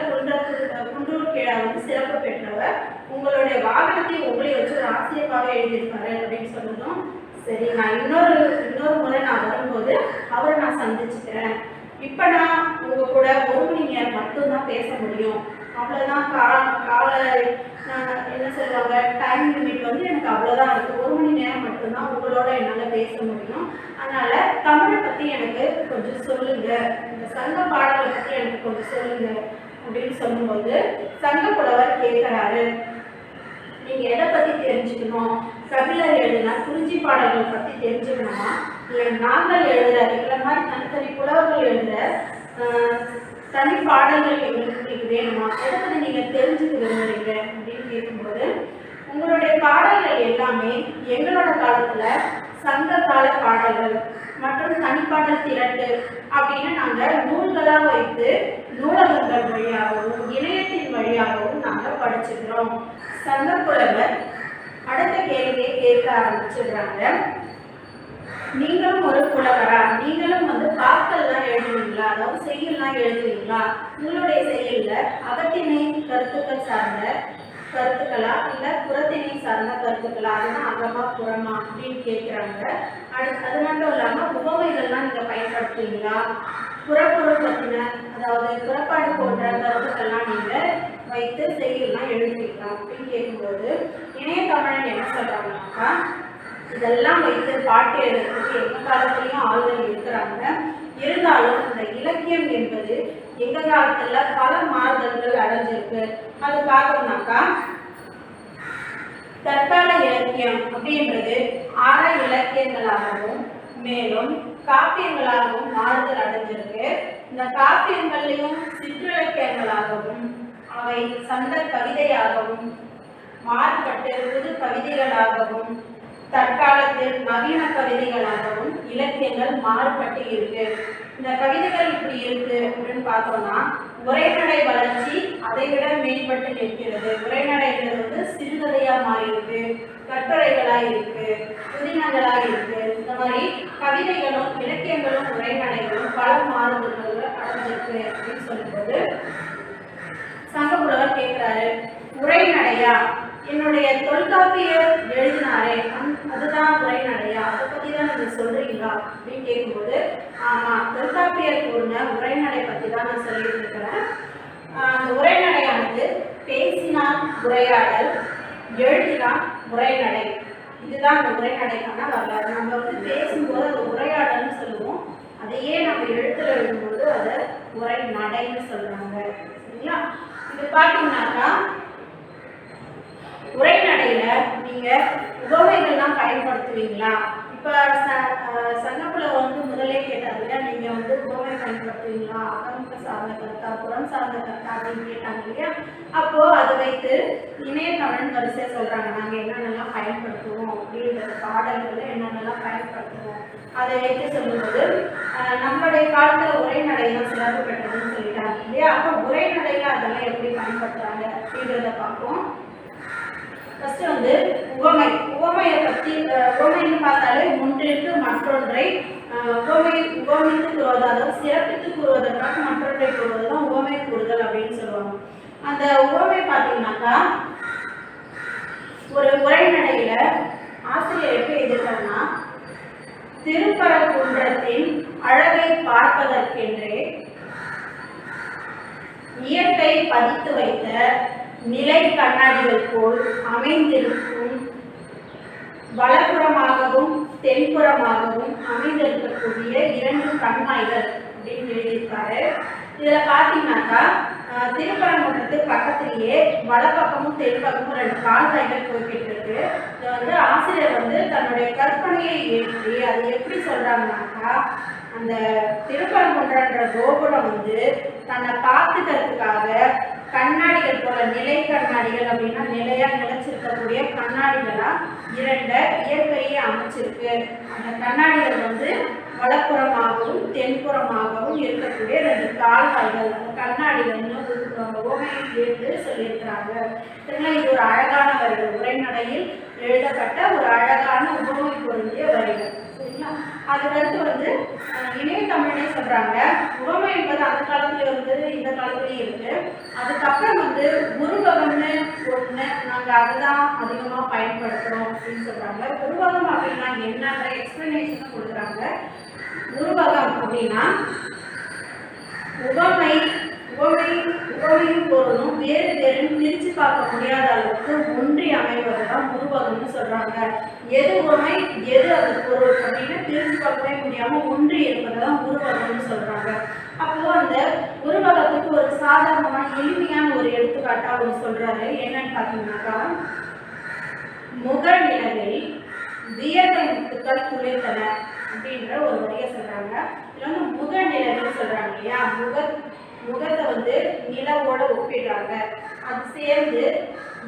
குன்றூர் கிழார் வந்து சிறப்பு பெற்றவர். உங்களுடைய வாகனத்தை உங்களை வச்சு ஒரு ஆசிரியப்பாக எழுதியிருப்பாரு அப்படின்னு சொன்னதும், சரி நான் இன்னொரு முறை நான் வரும்போது அவரை நான் சந்திச்சுக்கிறேன். இப்ப நான் உங்க கூட 1 மணி நேரம் மட்டும்தான் பேச முடியும், அவ்வளவுதான். கால என்ன சொல்லுவாங்க, டைம் லிமிட் வந்து எனக்கு அவ்வளவுதான் இருக்கு. 1 மணி நேரம் மட்டும்தான் உங்களோட என்னால பேச முடியும். அதனால தமிழை பத்தி எனக்கு கொஞ்சம் சொல்லுங்க, இந்த சங்க பாடலை பத்தி எனக்கு கொஞ்சம் சொல்லுங்க அப்படின்னு சொல்லும்போது சங்கப்புலவர் கேட்கிறாரு, நீங்க எதை பத்தி தெரிஞ்சுக்கணும்? கபிலர் எழுதுனா குறிஞ்சி பாடல்கள் பத்தி தெரிஞ்சுக்கணுமா, இல்லை நாங்கள் எழுதுற இந்த மாதிரி தனித்தனி புலவர்கள் எழுதுற தனி பாடல்கள் உங்களுக்கு வேணுமா, எதை பத்தி நீங்க தெரிஞ்சுக்க விரும்புறீங்க அப்படின்னு கேட்கும்போது, உங்களுடைய பாடல்கள் எல்லாமே எங்களோட காலத்துல சங்க கால பாடல்கள் மற்றும் தனிப்பாடல் திரட்டு அப்படின்னு நாங்க நூல்களா வைத்து நூலகங்கள் வழியாகவும் இணையத்தின் வழியாகவும் நாங்க படிச்சுக்கிறோம். சங்கப்புலவர் அடுத்த கேள்வியை கேட்க ஆரம்பிச்சிடுறாங்க, நீங்களும் ஒரு புலவரா, நீங்களும் வந்து பாக்கள்லாம் எழுதுவீங்களா, அதாவது செய்யலாம் எழுதுவீங்களா, உங்களுடைய செயல்ல அகத்திணை கருத்துக்கள் சார்ந்த கருத்துக்களா இல்லை புறத்திணை சார்ந்த கருத்துக்களா, அதுதான் அகமா புறமா அப்படின்னு கேட்குறாங்க. அது மட்டும் இல்லாமல் உவமைகள்லாம் நீங்கள் பயன்படுத்துவீங்களா, புறப்பொருள் பற்றின அதாவது புறப்பாடு போன்ற கருத்துக்கள்லாம் நீங்கள் வைத்து செய்யலாம் எழுதுவீங்களா அப்படின்னு கேட்கும்போது இணையத்தமிழன் என்ன சொல்கிறாங்கன்னாக்கா, இதெல்லாம் வைத்து பாட்டு எழுதுறதுக்கு எங்கள் காலத்துலேயும் ஆள்கள் இருக்கிறாங்க. இருந்தாலும் இந்த இலக்கியம் என்பது எங்க காலத்துல பல மாறுதல்கள் அடைஞ்சிருக்கு. அது பார்த்தோம்னாக்கா தற்கால இலக்கியம் அப்படின்றது அற இலக்கியங்களாகவும் மேலும் காப்பியங்களாகவும் மாறுதல் அடைஞ்சிருக்கு. இந்த காப்பியங்கள்லையும் சிற்றிலக்கியங்களாகவும் அவை சந்த கவிதையாகவும் மாறுபட்டு புது கவிதைகளாகவும் தற்காலத்தில் நவீன கவிதைகளாகவும் இலக்கியங்கள் மாறுபட்டு இருக்கு. இந்த கவிதைகள் இப்படி இருக்கு அப்படின்னு பார்த்தோம்னா, உரைநடை வளர்ச்சி அதை விட மேம்பட்டு நிற்கிறது. உரைநடைகள் வந்து சிறுகதையா மாறி இருக்கு, கட்டுரைகளா இருக்கு, புதினங்களா இருக்கு. இந்த மாதிரி கவிதைகளும் இலக்கியங்களும் உரைநடைகளும் பல மாறுதல்கள் அடைஞ்சிருக்கு அப்படின்னு சொல்லும்போது சங்கப்புலவர் கேட்கிறாரு, உரைநடையா என்னுடைய தொல்காப்பியர் எழுதினாரே அதுதான் உரைநடையா, அதை பத்தி தான் நீங்க சொல்றீங்களா அப்படின்னு கேட்கும்போது, ஆமா தொல்காப்பியர் கூறின உரைநடை பத்தி தான் நான் சொல்லிட்டு இருக்கிறேன். அந்த உரைநடையானது பேசினால் உரையாடல், எழுதினால் உரைநடை. இதுதான் அந்த உரைநடைக்கான வரலாறு. நம்ம வந்து பேசும்போது அது உரையாடல்னு சொல்லுவோம், அதையே நம்ம எழுத்துல எழுதும்போது அதை உரைநடைன்னு சொல்றாங்க. சரிங்களா? இது பார்த்தீங்கன்னாக்கா உரைநடையில நீங்க உவமைகள்லாம் பயன்படுத்துவீங்களா? இப்ப சங்கப்புல வந்து முதலே கேட்டாங்க, நீங்க வந்து உவமை பயன்படுத்துவீங்களா, அகம் சார்ந்த கருத்தா புறம் சார்ந்த கருத்தா அப்படின்னு கேட்டாங்க இல்லையா? அப்போ அதை வைத்து இணையத்தமிழ் வரிசையா சொல்றாங்க, நாங்க என்னென்னலாம் பயன்படுத்துவோம் அப்படின்ற பாடல்களை என்னென்னலாம் பயன்படுத்துவோம் அதை வைத்து சொல்லும்போது நம்மளுடைய காலத்துல உரைநடைலாம் சிறப்பு பெற்றதுன்னு சொல்லிட்டாங்க இல்லையா? அப்போ உரைநடையில அதெல்லாம் எப்படி பயன்படுத்துறாங்க அப்படின்றத பார்ப்போம். ஃபர்ஸ்ட் வந்து உவமை. உவமையை பற்றி உவமைன்னு பார்த்தாலே ஒன்றிற்கு மற்றொன்றை உவமித்து கூறுவது, அதாவது சிறப்பித்து கூறுவதற்காக மற்றொன்றை கூறுவது தான் உவமை கூறுதல் அப்படின்னு சொல்லுவாங்க. அந்த உவமை பார்த்தீங்கன்னாக்கா ஒரு உரைநடையில ஆசிரியர் எப்படி எதிர்த்தாருன்னா, திருப்பரங்குன்றத்தின் அழகை பார்ப்பதற்கென்றே இயற்கை பதித்து வைத்த நிலை கண்ணாடிகள் போல் அமைந்திருக்கும் வலப்புறமாகவும் தென்புறமாகவும் அமைந்திருக்கக்கூடிய 2 கண்மாய்கள் அப்படின்னு எழுதியிருக்காரு. இதுல பாத்தீங்கன்னாக்கா திருப்பரங்குன்றத்துக்கு பக்கத்திலேயே வலப்பக்கமும் தென்பக்கமும் 2 கால்வாய்கள் போய்கிட்டு இருக்கு. இதை வந்து ஆசிரியர் வந்து தன்னுடைய கற்பனையை ஏற்றி அதை எப்படி சொல்றாங்கன்னாக்கா, அந்த திருப்பரங்குன்றன்ற கோபுரம் வந்து தன்னை பார்த்துக்கிறதுக்காக கண்ணாடிகள் போல, நிலை கண்ணாடிகள் அப்படின்னா நிலையா நிலைச்சிருக்கக்கூடிய கண்ணாடிகளா 2 இயற்கையை அமைச்சிருக்கு. அந்த கண்ணாடிகள் வந்து வலப்புறமாகவும் தென்புறமாகவும் இருக்கக்கூடிய 2 கால்வாய்கள், அந்த கண்ணாடிகள்னு உவமையை கேட்டு சொல்லியிருக்கிறாங்க. சரிங்களா? இது ஒரு அழகான வரிகள், உரைநடையில் எழுதப்பட்ட ஒரு அழகான உவமை பொருந்திய வரிகள். சரிங்களா? அதுக்கடுத்து வந்து இணையத்தமிழே சொல்றாங்க, உவமை என்பது அந்த காலத்துல இருந்தது, இந்த காலத்துலயும் இருக்கு. அதுக்கப்புறம் வந்து உருவகம்னு ஒண்ணு நாங்க அதுதான் அதிகமா பயன்படுத்துறோம் அப்படின்னு சொல்றாங்க. உருவகம் அப்படின்னா என்னன்ற எக்ஸ்பிளனேஷன் கொடுக்குறாங்க. உருவகம் அப்படின்னா உவமையும் பொருளும் வேறு வேறுன்னு பிரிச்சு பார்க்க முடியாத அளவுக்கு ஒன்றி அமைவதுதான் உருவகம்னு சொல்றாங்க. எது உவமை எது அது பொருள் அப்படின்னு பிரிச்சு பார்க்கவே முடியாம ஒன்றி இருப்பதுதான் உருவகம்னு சொல்றாங்க. அப்போ அந்த உருவகத்துக்கு ஒரு சாதாரணமான எளிமையான ஒரு எடுத்துக்காட்டா அவர் சொல்றாரு. என்னன்னு பாத்தீங்கன்னாக்கா, முகநிலவில் வியர்வை முத்துக்கள் துளிர்த்தன அப்படின்ற ஒரு வரியை சொல்றாங்க. இதுல வந்து முகநிலவில் சொல்றாங்க இல்லையா? முகத்தை வந்து நிலவோட ஒப்பிடுறாங்க. அது சேர்ந்து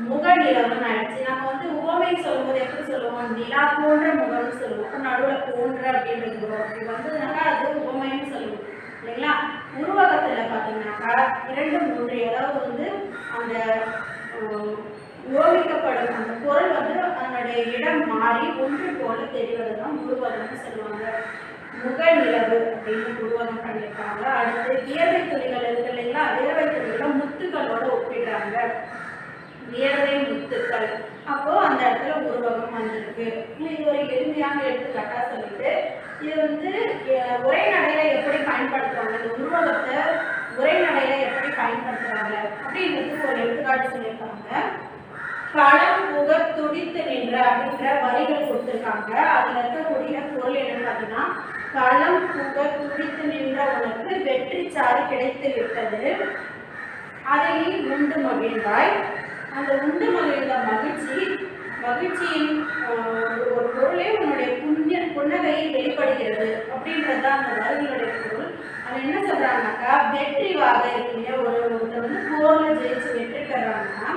முகநிலவுன்னு ஆயிடுச்சு. நம்ம வந்து உவமை சொல்லும்போது எப்படி சொல்லுவோம், நிலா போன்ற முகம்னு சொல்லுவோம், நடுவில் போன்ற அப்படின்றது வரும். அப்படி வந்ததுனாக்கா அது உவமைன்னு சொல்லுவோம் இல்லைங்களா? உருவகத்துல பாத்தீங்கன்னாக்கா 2 3, அதாவது வந்து அந்த உவமிக்கப்படும் அந்த பொருள் வந்து அதனுடைய இடம் மாறி ஒன்று போல தெரிவதுதான் உருவகம்னு சொல்லுவாங்க. முகநிலவு அப்படின்னு உருவகம் பண்ணியிருக்காங்க. அடுத்து வியர்வை துளிகள் இருக்கு இல்லைங்களா? வியர்வை துளிகளை முத்துக்களோட ஒப்பிடுறாங்க, வியர்வை முத்துக்கள். அப்போ அந்த இடத்துல உருவகம் வந்திருக்கு. இது ஒரு எளிமையான எடுத்துக்காட்டா சொல்லிட்டு, இது வந்து உரைநடையில எப்படி பயன்படுத்துறாங்க, இந்த உருவகத்தை உரைநடையில எப்படி பயன்படுத்துறாங்க அப்படின்றதுக்கு ஒரு எடுத்துக்காட்டு சொல்லியிருக்காங்க. களம் புக துடித்து நின்ற அப்படின்ற வரிகள் கொடுத்துருக்காங்க. அதுல இருக்கக்கூடிய பொருள் என்னன்னு பார்த்தீங்கன்னா, களம் புக துடித்து நின்ற உனக்கு வெற்றி சாறு கிடைத்து விட்டது, அதை நீ உண்டு மகிழ்ந்தாய். அந்த உண்டு மகிழ்ந்த மகிழ்ச்சியின் ஒரு பொருளே உன்னுடைய புன்னகையில் வெளிப்படுகிறது அப்படின்றதுதான் அந்த வரிகளுடைய பொருள். அது என்ன சொல்றாங்கன்னாக்கா, வெற்றி வாக இருக்கீங்க, ஒருத்தர் வந்து போர்ல ஜெயிச்சு வெற்றி பெறாங்கன்னா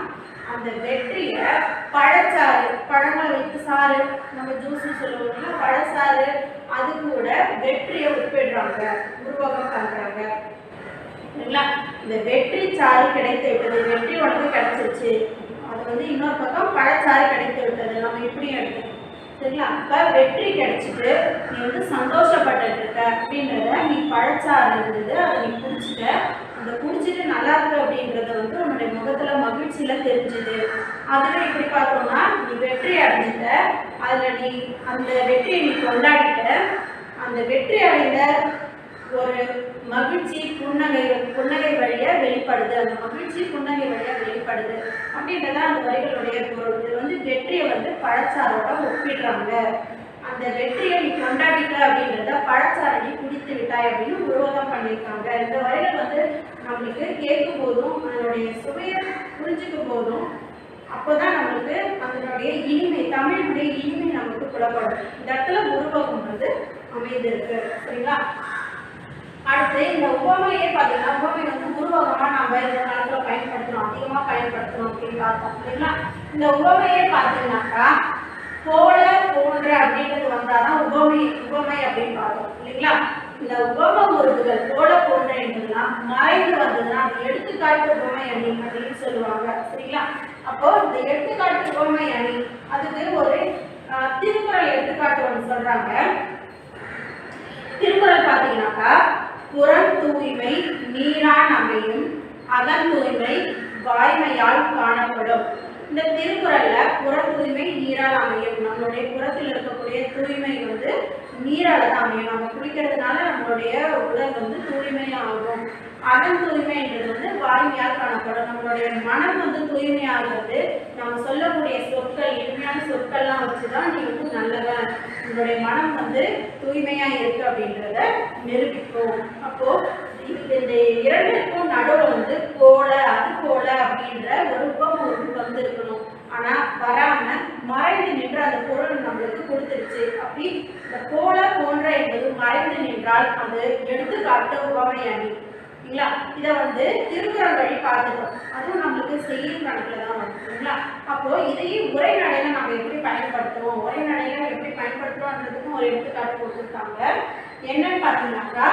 அந்த வெற்றியை பழச்சாறு, பழங்களை வைத்து சாறு, நம்ம ஜூஸ்ன்னு சொல்லுவோம்னா பழச்சாறு, அது கூட வெற்றியை உட்படுறாங்க, உருவகம் பண்றாங்க. சரிங்களா? இந்த வெற்றி சாறு கிடைத்து விட்டது, வெற்றி உனக்கு கிடைச்சிருச்சு, அது வந்து இன்னொரு பக்கம் பழச்சாறு கிடைத்து விட்டது, நம்ம இப்படியும் எடுத்துக்கணும். சரிங்களா? அப்ப வெற்றி கிடைச்சிட்டு நீ வந்து சந்தோஷப்பட்டு இருக்க அப்படின்றத, நீ பழச்சாறு இருந்தது அதை நீ குடிச்சிட்ட, அந்த குடிச்சிட்டு நல்லா இருக்கு அப்படின்றத வந்து உன்னுடைய முகத்துல மகிழ்ச்சியில தெரிஞ்சுது. அதுல இப்படி பார்த்தோம்னா நீ வெற்றி அடைஞ்சிட்ட, அதுல நீ அந்த வெற்றியை நீ கொண்டாடிட்ட, அந்த வெற்றி அடைந்த ஒரு மகிழ்ச்சி புன்னகை வழியா வெளிப்படுது, அந்த மகிழ்ச்சி புன்னகை வழியா வெளிப்படுது அப்படின்றத அந்த வரிகளுடைய பொருள். இது வந்து வெற்றியை வந்து பழச்சாரோட ஒப்பிடுறாங்க. அந்த வெற்றியை நீ கொண்டாடிட்ட அப்படின்றத பழச்சாரை நீ குடித்து விட்டாய் அப்படின்னு உருவகம் பண்ணியிருக்காங்க. இந்த வரிகள் வந்து நம்மளுக்கு கேட்கும் போதும் அதனுடைய சுவையை புரிஞ்சுக்கும் போதும் அப்போதான் நம்மளுக்கு அதனுடைய இனிமை, தமிழுடைய இனிமை நமக்கு புலப்படும். இந்த இடத்துல உருவகம் வந்து அமைந்திருக்கு. சரிங்களா? அடுத்து இந்த உவமையே பார்த்தீங்கன்னா, உவமை வந்து உருவகமா நம்ம இந்த காலத்துல பயன்படுத்துறோம், அதிகமா பயன்படுத்துறோம் அப்படின்னு பார்த்தோம். சரிங்களா? இந்த உவமையே பார்த்தீங்கன்னாக்கா போல போன்ற அப்படின்றது வந்தாதான் உவமை அப்படின்னு பார்த்தோம். இல்லைங்களா? இந்த உவம உருவுகள் போல போன்ற என்பதுலாம் மறைந்து வந்ததுன்னா அது எடுத்துக்காட்டு உவமை அணி அப்படின்னு சொல்லுவாங்க. சரிங்களா? அப்போ இந்த எடுத்துக்காட்டு உவமை அணி அதுக்கு ஒரு திருக்குறள் எடுத்துக்காட்டு ஒன்று சொல்றாங்க. திருக்குறள் பார்த்தீங்கன்னாக்கா, புறம் தூய்மை நீரான் அமையும், அகன் தூய்மை வாய்மையால் காணப்படும். இந்த திருக்குறள்ல புற தூய்மை நீரால் அமையும், நம்மளுடைய புறத்தில் இருக்கக்கூடிய தூய்மை வந்து நீரால தான் அமையும். நம்ம குளிக்கிறதுனால நம்மளுடைய உடல் வந்து தூய்மையாகும். அகன் தூய்மைன்றது வந்து வாய்மையால் காணப்படும். நம்மளுடைய மனம் வந்து தூய்மையாகிறது நம்ம சொல்லக்கூடிய சொற்கள், எளிமையான சொற்கள்லாம் வச்சுதான் நீ வந்து நல்லவன், உங்களுடைய மனம் வந்து தூய்மையா இருக்கு அப்படின்றத நிரூபிக்கும். அப்போ இந்த இரண்டுக்கும் நடுவில் வந்து போல அது போல அப்படின்ற ஒரு உபமொழி வந்து இருக்கணும். ஆனா வராம மறைந்து நின்று அந்த பொருள் நம்மளுக்கு கொடுத்துருச்சு. அப்படி இந்த போல போன்ற என்பது மறைந்து நின்றால் அது எடுத்துக்காட்டு உவமை அணி. இல்லைங்களா? இதை வந்து திருக்குறள் வழி பார்த்துட்டோம், அதுவும் நம்மளுக்கு செய்யும் கணக்குல தான் வரும். இல்லைங்களா? அப்போ இதையும் உரைநடையில நம்ம எப்படி பயன்படுத்துவோம், உரைநடையில எப்படி பயன்படுத்துறோம்ன்றதுக்கும் ஒரு எடுத்துக்காட்டு கொடுத்துருக்காங்க. என்னன்னு பார்த்தீங்கன்னாக்கா,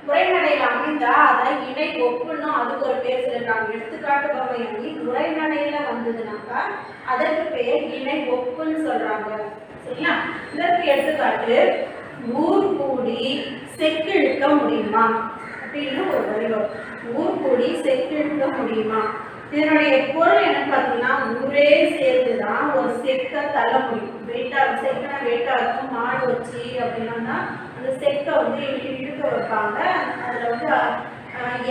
உரைநடையில் அமைந்தா அதை இணை ஒப்புன்னு அதுக்கு ஒரு பேர் சொல்லிருக்காங்க. எடுத்துக்காட்டு உவமை அணி உரைநடையில வந்ததுனாக்கா அதற்கு பெயர் இணை ஒப்புன்னு சொல்றாங்க. சரிங்களா? இதற்கு எடுத்துக்காட்டு, ஊர் கூடி செக்கிழுக்க முடியுமா அப்படின்னு ஒரு வரி வரும். ஊர் கூடி செக்கிழுக்க முடியுமா, இதனுடைய பொருள் என்னன்னு பார்த்தீங்கன்னா, ஊரே சேர்ந்துதான் ஒரு செக்கை தள்ள முடியும். வெயிட்டா செக்கனா வெயிட்டா இருக்கும், மாடு வச்சு அப்படின்னா அந்த செக்கை வந்து இழுக்க வைப்பாங்க. அதில் வந்து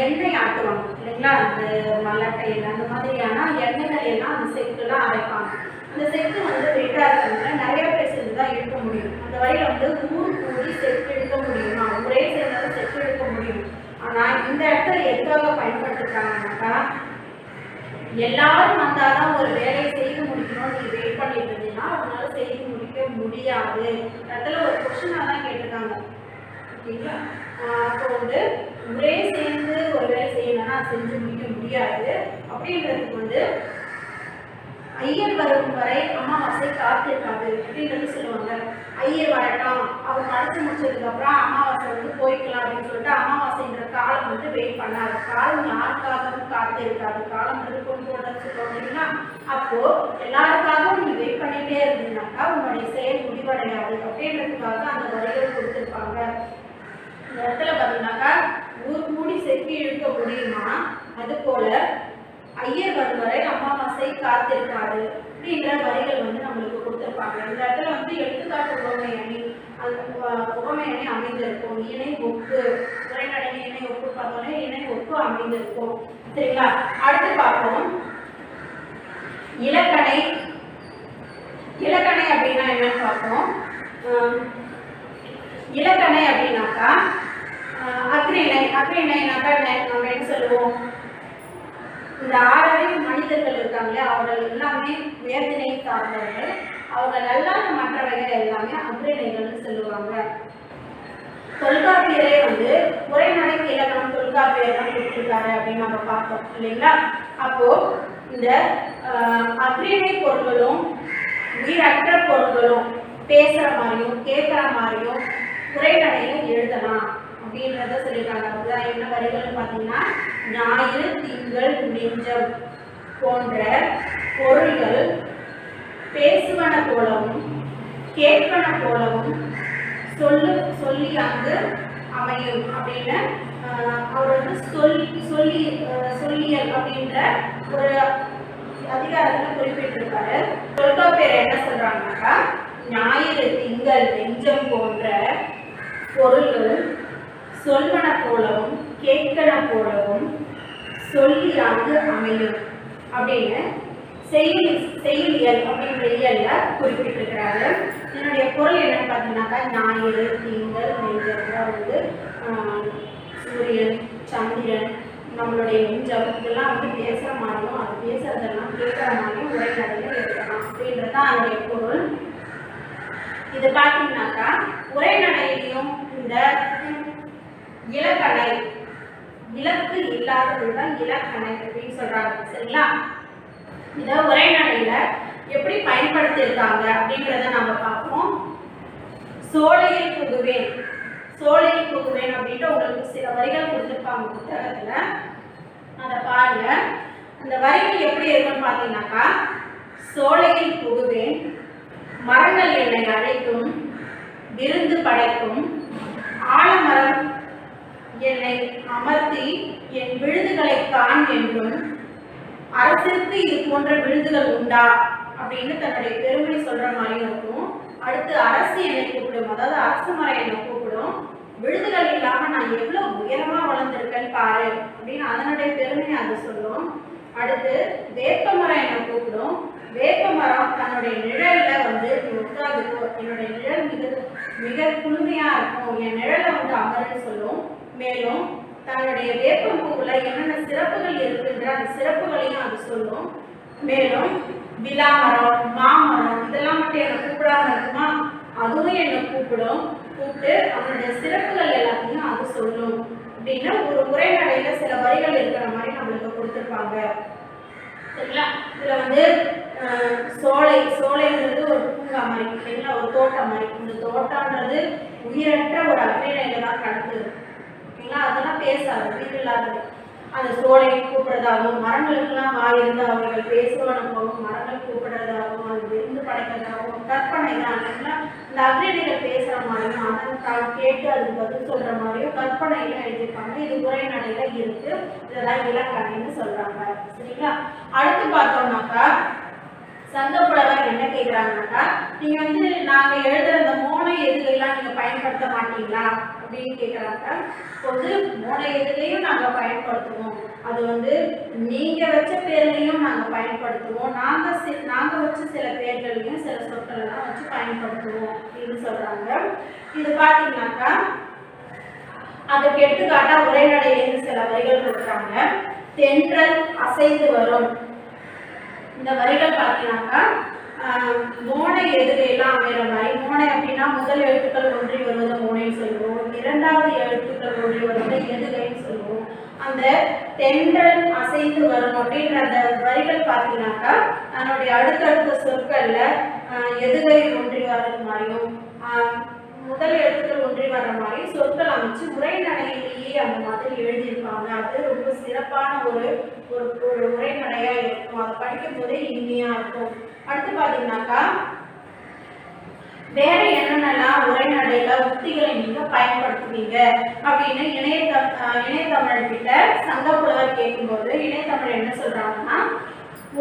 எண்ணெய் ஆட்டுவாங்க. இல்லைங்களா? அந்த மல்லாட்டை அந்த மாதிரியான எண்ணெய்கள் எல்லாம் அந்த செக்குலாம் அரைப்பாங்க. அந்த செக்கு வந்து வெயிட்டா இருக்கிறதுனால நிறைய பேர் சேர்ந்து தான் இழுக்க முடியும். அந்த வழியில் வந்து ஊர் கூடி செக்கு இழுக்க முடியுமா, ஊரே சேர்ந்தாலும் செக்கு இழுக்க முடியும். ஆனால் இந்த இடத்துல எதுக்காக பயன்படுத்திருக்காங்கன்னாக்கா, எல்லாரும் வந்தாதான் ஒரு வேலையை செய்து முடிக்கணும்னு நீ வெயிட் பண்ணிட்டு இருந்தீங்கன்னா அதனால செய்து முடிக்க முடியாது. இடத்துல ஒரு கொஸ்டினாக தான் கேட்டிருக்காங்க. ஓகேங்களா? அப்போ வந்து ஒரே சேர்ந்து ஒரு வேலை செய்யணும்னா செஞ்சு முடிக்க முடியாது. அப்படின்றதுக்கு வந்து ஐயர் வரும் வரை அமாவாசை காத்திருக்காது அப்படின்றது சொல்லுவாங்க. ஐயர் வரட்டும், அவர் படிச்சு முடிச்சதுக்கு அப்புறம் அமாவாசை வந்து போய்க்கலாம் அப்படின்னு சொல்லிட்டு அமாவாசைன்ற காலம் வந்து வெயிட் பண்ணாது. காலம் யாருக்காகவும் காத்திருக்காது. காலம் வந்து கொண்டு உடச்சுக்கோங்களா? அப்போ எல்லாருக்காகவும் நீ வெயிட் பண்ணிட்டே இருந்தீங்கன்னாக்கா உன்னுடைய செயல் முடிவடையாது அப்படின்றதுக்காக அந்த வரிகள் கொடுத்துருப்பாங்க. இந்த இடத்துல பார்த்தீங்கன்னாக்கா, ஊர் கூடி செக்கி இழுக்க முடியுமா, அது போல ஐயர் வரும் வரை அமாவாசை காத்திருக்காது அப்படிங்கிற வரிகள் வந்து நம்மளுக்கு கொடுத்துருப்பாங்க. இந்த இடத்துல வந்து எடுத்துக்காட்டு உவமை அணி, அந்த உவமை அணி அமைந்திருக்கும். இணை ஒப்பு, உரைநடை இணை ஒப்பு பார்த்தோன்னே இணை ஒப்பு அமைந்திருக்கும். சரிங்களா? அடுத்து பார்ப்போம் இலக்கணை. இலக்கணை அப்படின்னா என்னன்னு பார்ப்போம். இலக்கணை அப்படின்னாக்கா அக்ரிணை. அக்ரிணைனாக்கா நம்ம என்ன சொல்லுவோம், இந்த 6 மனிதர்கள் இருக்காங்களே அவர்கள் எல்லாமே உயர்திணை சார்ந்தவர்கள். அவர்கள் அல்லாத மற்றவர்கள் எல்லாமே அக்ரிணைகள்னு சொல்லுவாங்க. தொல்காப்பியரே வந்து உரைநடைக்கு இலக்கணம் தொல்காப்பியர் தான் கொடுத்துருக்காங்க. இருக்காரு அப்படின்னு நம்ம பார்த்தோம் இல்லைங்களா. அப்போ இந்த அக்ரிணை பொருள்களும் உயிரற்ற பொருள்களும் பேசுற மாதிரியும் கேட்குற மாதிரியும் உரைநடையும் எழுதலாம் அப்படின்றத சொல்லியிருக்காங்க. அதுதான் என்ன வரிகள்னு பார்த்தீங்கன்னா, ஞாயிறு திங்கள் நெஞ்சம் போன்ற பொருள்கள் பேசுவன போலவும் கேட்பன போலவும் சொல்லி அங்கு அமையும் அப்படின்னு அவர் வந்து சொல்லியல் அப்படின்ற ஒரு அதிகாரத்தில் குறிப்பிட்டிருக்காரு. தொல்காப்பியர் என்ன சொல்றாங்கன்னாக்கா, ஞாயிறு திங்கள் நெஞ்சம் போன்ற பொருள்கள் சொல்வன போலவும் கேட்கன போலவும் சொல்லி அங்கு அமையும் அப்படின்னு செய்யுளியல் அப்படின்ற இயல்ல குறிப்பிட்டிருக்கிறாரு. இதனுடைய பொருள் என்னன்னு பார்த்தீங்கன்னாக்கா, ஞாயிறு திங்கள் நெஞ்சம் வந்து சூரியன் சந்திரன் நம்மளுடைய நெஞ்சம் இதெல்லாம் வந்து பேசுகிற மாதிரியும் அது பேசுறதெல்லாம் கேட்குற மாதிரியும் உரைநடையில் எழுதலாம் அப்படின்றது தான் அதனுடைய பொருள். இது பார்த்தீங்கன்னாக்கா உரைநடையிலையும் இந்த இலக்கணை இலக்கு இல்லாததுதான் இலக்கணை அப்படின்னு சொல்றாங்க. சரிங்களா. இதை உரைநடையில எப்படி பயன்படுத்தியிருக்காங்க அப்படின்றத நம்ம பார்ப்போம். சோலையில் புகுவேன் அப்படின்ட்டு உங்களுக்கு சில வரிகள் கொடுத்துருப்பாங்க புத்தகத்துல, அதை பாருங்க. அந்த வரிகள் எப்படி இருக்குன்னு பார்த்தீங்கன்னாக்கா, சோலையில் புகுவேன், மரங்கள் என்னை அழைக்கும், விருந்து படைக்கும், ஆலமரம் என்னை அமர்த்தி என் விழுதுகளை காண் என்றும், அரசிற்கு இது போன்ற விழுதுகள் உண்டா அப்படின்னு தன்னுடைய பெருமை சொல்ற மாதிரி இருக்கும். அடுத்து அரசு என்னை கூப்பிடும், அதாவது அரசு மரம் என்னை கூப்பிடும், விழுதுகள் இல்லாம நான் எவ்வளவு உயரமா வளர்ந்துருக்கேன்னு பாரு அப்படின்னு அதனுடைய பெருமையை அது சொல்லும். அடுத்து வேப்ப மரம் என்னை கூப்பிடும், வேப்ப மரம் தன்னுடைய நிழல்ல வந்து உட்கார்ந்துக்கும், என்னுடைய நிழல் மிக குளுமையா இருக்கும், என் நிழலை வந்து அமருன்னு சொல்லும். மேலும் தன்னுடைய வேப்பம்பூவுல என்னென்ன சிறப்புகள் இருக்குன்ற அந்த சிறப்புகளையும் அது சொல்லும். மேலும் விலா மரம் மாமரம் இதெல்லாம் மட்டும் என்னை கூப்பிடாம இருக்குமா, அதுவும் என்னை கூப்பிடும், கூப்பிட்டு அவனுடைய சிறப்புகள் எல்லாத்தையும் அது சொல்லும் அப்படின்னு ஒரு உரைநடையில சில வரிகள் இருக்கிற மாதிரி நம்மளுக்கு கொடுத்துருப்பாங்க. சரிங்களா. இதுல வந்து சோலைன்றது ஒரு பூங்கா மாதிரி இல்லைங்களா, ஒரு தோட்டம் மாதிரி. இந்த தோட்டம்ன்றது உயிரற்ற ஒரு அக்ரிணையில தான் கடத்துது இல்லைங்களா, அதெல்லாம் பேசாது, உயிர் இல்லாதது. அந்த சோலை கூப்பிடுறதாகவும், மரங்களுக்கெல்லாம் வாய் இருந்து அவைகள் பேசுவனவும், மரங்கள் கூப்பிடுறதாகவும், அது விருந்து படைக்கிறதாகவும் கற்பனை தான் இல்லைங்களா. இந்த அக்ரிணைகள் பேசுற மாதிரியும் அதன் கேட்டு அதுக்கு பதில் சொல்ற மாதிரியும் கற்பனையில எழுதியிருப்பாங்க. இது உரைநடையில இருக்கு. இதெல்லாம் இலக்கணைன்னு சொல்றாங்க. சரிங்களா. அடுத்து பார்த்தோம்னாக்கா, சங்கப்புலவர் என்ன கேட்குறாங்கனாக்கா, நீங்க வந்து நாங்க எழுதுற இந்த மோனை எதுகையெல்லாம் நீங்க பயன்படுத்த மாட்டீங்களா அப்படின்னு கேட்குறாங்க. வந்து மோனை எதுகையும் நாங்க பயன்படுத்துவோம், அது வந்து நீங்க வச்ச பேர்களையும் நாங்க பயன்படுத்துவோம், நாங்க வச்ச சில பேர்களையும் சில சொற்களெல்லாம் வச்சு பயன்படுத்துவோம் அப்படின்னு சொல்றாங்க. இது பார்த்தீங்கன்னாக்கா அதுக்கு எடுத்துக்காட்டா உரைநடையிலிருந்து சில வரிகள் கொடுக்குறாங்க. தென்றல் அசைந்து வரும், இந்த வரிகள் பார்த்தீங்கன்னாக்கா மோனை எதுகையெல்லாம் அமைகிற மாதிரி. மோனை அப்படின்னா முதல் எழுத்துக்கள் ஒன்றி வருவதை மோனைன்னு சொல்லுவோம், இரண்டாவது எழுத்துக்கள் ஒன்றி வருவதை எதுகைன்னு சொல்லுவோம். அந்த தென்றல் அசைந்து வரும் அப்படின்ற அந்த வரிகள் பார்த்தீங்கன்னாக்கா அதனுடைய அடுத்தடுத்த சொற்கள்ல எதுகை ஒன்றி வர்றது மாதிரியும் முதல் எழுத்துக்கள் ஒன்றி வர்ற மாதிரி சொற்கள் அமைச்சு உரைநடையிலேயே அந்த மாதிரி எழுதியிருப்பாங்க. அது ரொம்ப சிறப்பான ஒரு உரைநடையா இருக்கும், அதை படிக்கும் போதே இனிமையா இருக்கும். அடுத்து பார்த்தீங்கன்னாக்கா வேற என்னென்னலாம் உரைநடையில உத்திகளை நீங்க பயன்படுத்துவீங்க அப்படின்னு இணையதமிழர்கிட்ட சங்கப்புலவர் கேட்கும்போது இணையதமிழ் என்ன சொல்றாங்கன்னா,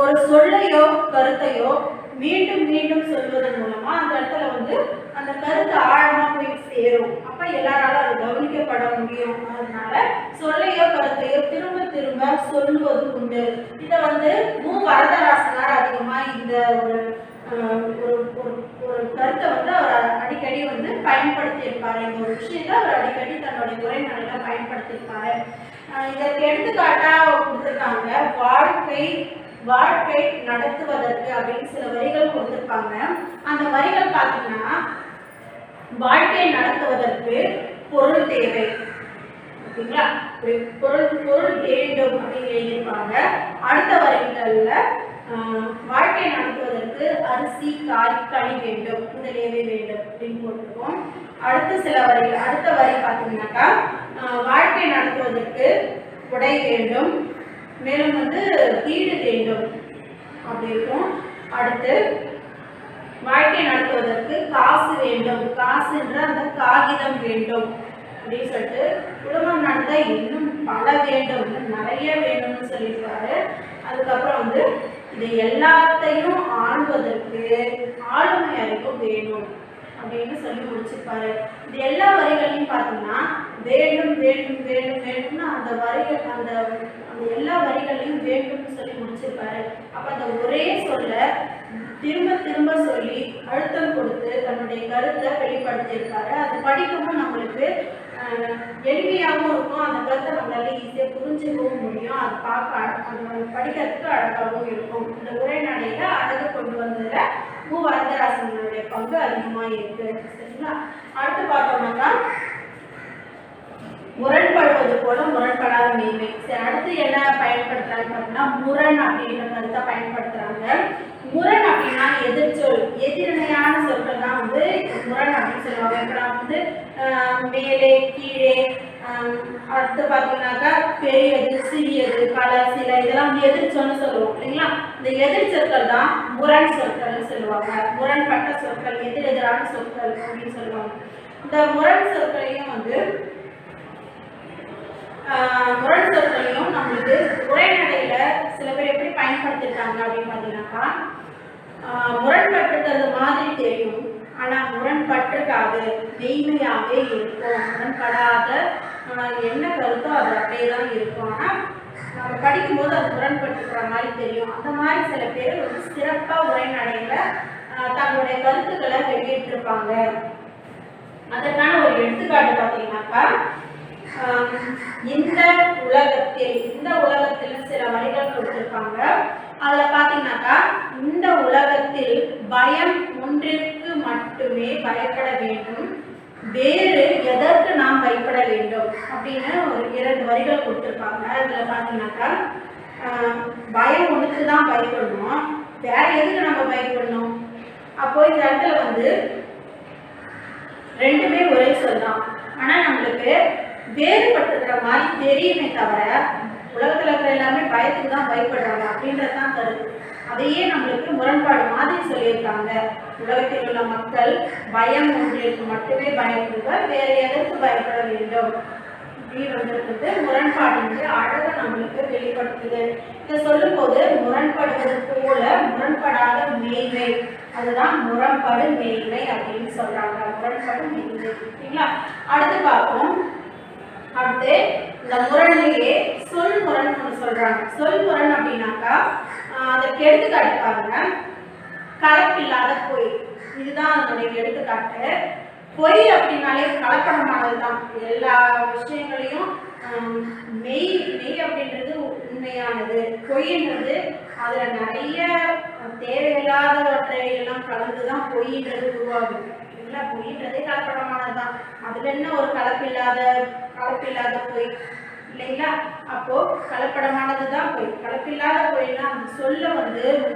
ஒரு சொல்லையோ கருத்தையோ மீண்டும் மீண்டும் சொல்வதன் மூலமா அந்த இடத்துல வந்து அந்த கருத்து ஆழமா போய் சேரும், அப்ப எல்லாராலும் அது கவனிக்கப்பட முடியும். அதனால சொல்லையோ கருத்தையோ திரும்ப திரும்ப சொல்லுவது உண்டு. இதை வந்து வரதராசனார் அதிகமா இந்த ஒரு கருத்தை வந்து அவர் அடிக்கடி வந்து பயன்படுத்தி இருப்பாரு. இந்த ஒரு விஷயத்தை அவர் அடிக்கடி தன்னுடைய உரைநடையில பயன்படுத்தியிருப்பாரு. இதற்கு எடுத்துக்காட்டா கொடுத்துருக்காங்க, வாழ்க்கை நடத்துவதற்கு அப்படின்னு சில வரிகள் கொடுத்துருப்பாங்க. அந்த வரிகள் பார்த்தீங்கன்னா, வாழ்க்கையை நடத்துவதற்கு பொருள் தேவை, ஓகேங்களா? பொருள் பொருள் வேண்டும் அப்படின்னு எழுதியிருப்பாங்க. அடுத்த வரிகள்ல வாழ்க்கை நடத்துவதற்கு அரிசி காய் கனி வேண்டும், முதலியவை வேண்டும் அப்படின்னு போட்டிருக்கோம். அடுத்த வரி பார்த்தீங்கன்னாக்கா வாழ்க்கை நடத்துவதற்கு உடை வேண்டும், மேலும் வீடு வேண்டும் அப்படி இருக்கும். அடுத்து வாழ்க்கை நடத்துவதற்கு காசு வேண்டும், காசுன்ற அந்த காகிதம் வேண்டும் அப்படின்னு சொல்லிட்டு குடும்பம் நடத்த இன்னும் பல வேண்டும், நிறைய வேணும்னு சொல்லியிருக்காரு. அதுக்கப்புறம் இது எல்லாத்தையும் ஆள்வதற்கு ஆளுமை அறிவு வேணும் அப்படின்னு சொல்லி முடிச்சிருப்பாரு. இது எல்லா வரிகளையும் பார்த்தீங்கன்னா வேண்டும் வேண்டும் வேண்டும் வேணும்னு அந்த வரிகள் அந்த எல்லா வரிகளையும் வேண்டும்னு சொல்லி முடிச்சிருப்பாரு. அப்ப அந்த ஒரே சொல்ல திரும்ப திரும்ப சொல்லி அழுத்தம் கொடுத்து தன்னுடைய கருத்தை வெளிப்படுத்தியிருப்பாரு. அது படிக்கவும் நம்மளுக்கு எளிமையாகவும் இருக்கும், அந்த கருத்தை நம்மளால ஈஸியாக புரிஞ்சுக்கவும் முடியும், அது அது படிக்கிறதுக்கு அழகாகவும் இருக்கும். இந்த உரைநடையில அழகு கொண்டு வந்ததுல மு. வரதராசனுடைய பங்கு அதிகமாக இருக்கு. சரிங்களா? அடுத்து பார்த்தோம்னா முரண்படுவது போல முரண்படாத மெய்மை. சரி, அடுத்து என்ன பயன்படுத்துறாங்க பார்த்தீங்கன்னா முரண் அப்படின்ற கருத்தை பயன்படுத்துறாங்க. முரண் அப்படின்னா எதிர்ச்சொல், எதிரணையான சொற்கள் தான் முரண் அப்படின்னு சொல்லுவாங்க. இப்ப மேலே கீழே, அடுத்து பார்த்தீங்கன்னாக்கா பெரியது சிறியது பல சில இதெல்லாம் எதிர்ச்சொல்னு சொல்லுவோம் இல்லைங்களா? இந்த எதிர்ச்சொற்கள் தான் முரண் சொற்கள்னு சொல்லுவாங்க. முரண்பட்ட சொற்கள், எதிரெதிரான சொற்கள் அப்படின்னு சொல்லுவாங்க. இந்த முரண் சொற்களையும் முரண் சொற்களையும் நம்மளுக்கு உரைநடையில சில பேர் எப்படி பயன்படுத்திருக்காங்க அப்படின்னு பார்த்தீங்கன்னாக்கா முரண்பட்டிருக்கிறது மாதிரி தெரியும், ஆனா முரண்பட்டிருக்காது, மெய்மையாவே இருக்கும். முரண்படாத என்ன கருத்தோ அது அப்படியே தான் இருக்கும், ஆனா நம்ம படிக்கும்போது அது முரண்பட்டிருக்கிற மாதிரி தெரியும். அந்த மாதிரி சில பேர் சிறப்பா உரைநடையில தங்களுடைய கருத்துக்களை வெளியிட்டிருப்பாங்க. அதற்கான ஒரு எடுத்துக்காட்டு பார்த்தீங்கன்னாக்கா இந்த உலகத்தில் சில வரிகள் கொடுத்திருப்பாங்க. அதுல பாத்தீங்கன்னாக்கா இந்த உலகத்தில் பயம் ஒன்றிற்கு மட்டுமே பயப்பட வேண்டும், வேறு எதற்கு நாம் பயப்பட வேண்டும் அப்படின்னு ஒரு 2 வரிகள் கொடுத்திருப்பாங்க. அதுல பாத்தீங்கன்னாக்கா பயம் ஒன்றுக்கு தான் பயப்படணும், வேற எதுக்கு நம்ம பயப்படணும்? அப்போ இந்த இடத்துல ரெண்டுமே ஒரே சொல்லலாம், ஆனா நம்மளுக்கு வேறுபட்டுக்கிற மாதிரி தெரியுமே தவிர உலகத்துல இருக்கிற எல்லாமே பயத்துக்கு தான் பயப்படுறாங்க அப்படின்றதுதான் கருத்து. அதையே நம்மளுக்கு முரண்பாடு மாதிரி சொல்லியிருக்காங்க. உலகத்தில் உள்ள மக்கள் பயம் ஒன்றிற்கு மட்டுமே பயப்படுவர், வேற எதற்கு பயப்பட வேண்டும் இப்படி முரண்பாடு அழக நம்மளுக்கு வெளிப்படுத்துது. இதை சொல்லும் போது முரண்படுவது போல முரண்படாத மெய்மை, அதுதான் முரண்பாடு மெய்மை அப்படின்னு சொல்றாங்க. முரண்பாடு மெய்மை. சரிங்களா? அடுத்து பார்ப்போம். அடுத்து இந்த முரணிலேயே சொல் முரண் சொல்றாங்க. சொல் முரண் அப்படின்னாக்கா அதற்கு எடுத்துக்காட்டு பாருங்க, கலப்பில்லாத பொய், இதுதான் அதனுடைய எடுத்துக்காட்டு. பொய் அப்படின்னாலே கலப்படமானது தான். எல்லா விஷயங்களையும் மெய் அப்படின்றது உண்மையானது, பொய்ன்றது அதுல நிறைய தேவையில்லாதவற்றை எல்லாம் கலந்துதான் பொய்ன்றது உருவாகுது. பொய்ன்றதே கலப்படமானதுதான். அதுல என்ன ஒரு கலப்பில்லாத பொய் இல்லைங்களா? அப்போ கலப்படமானதுதான் பொய். கலப்பில்லாத பொய்னா அந்த சொல்ல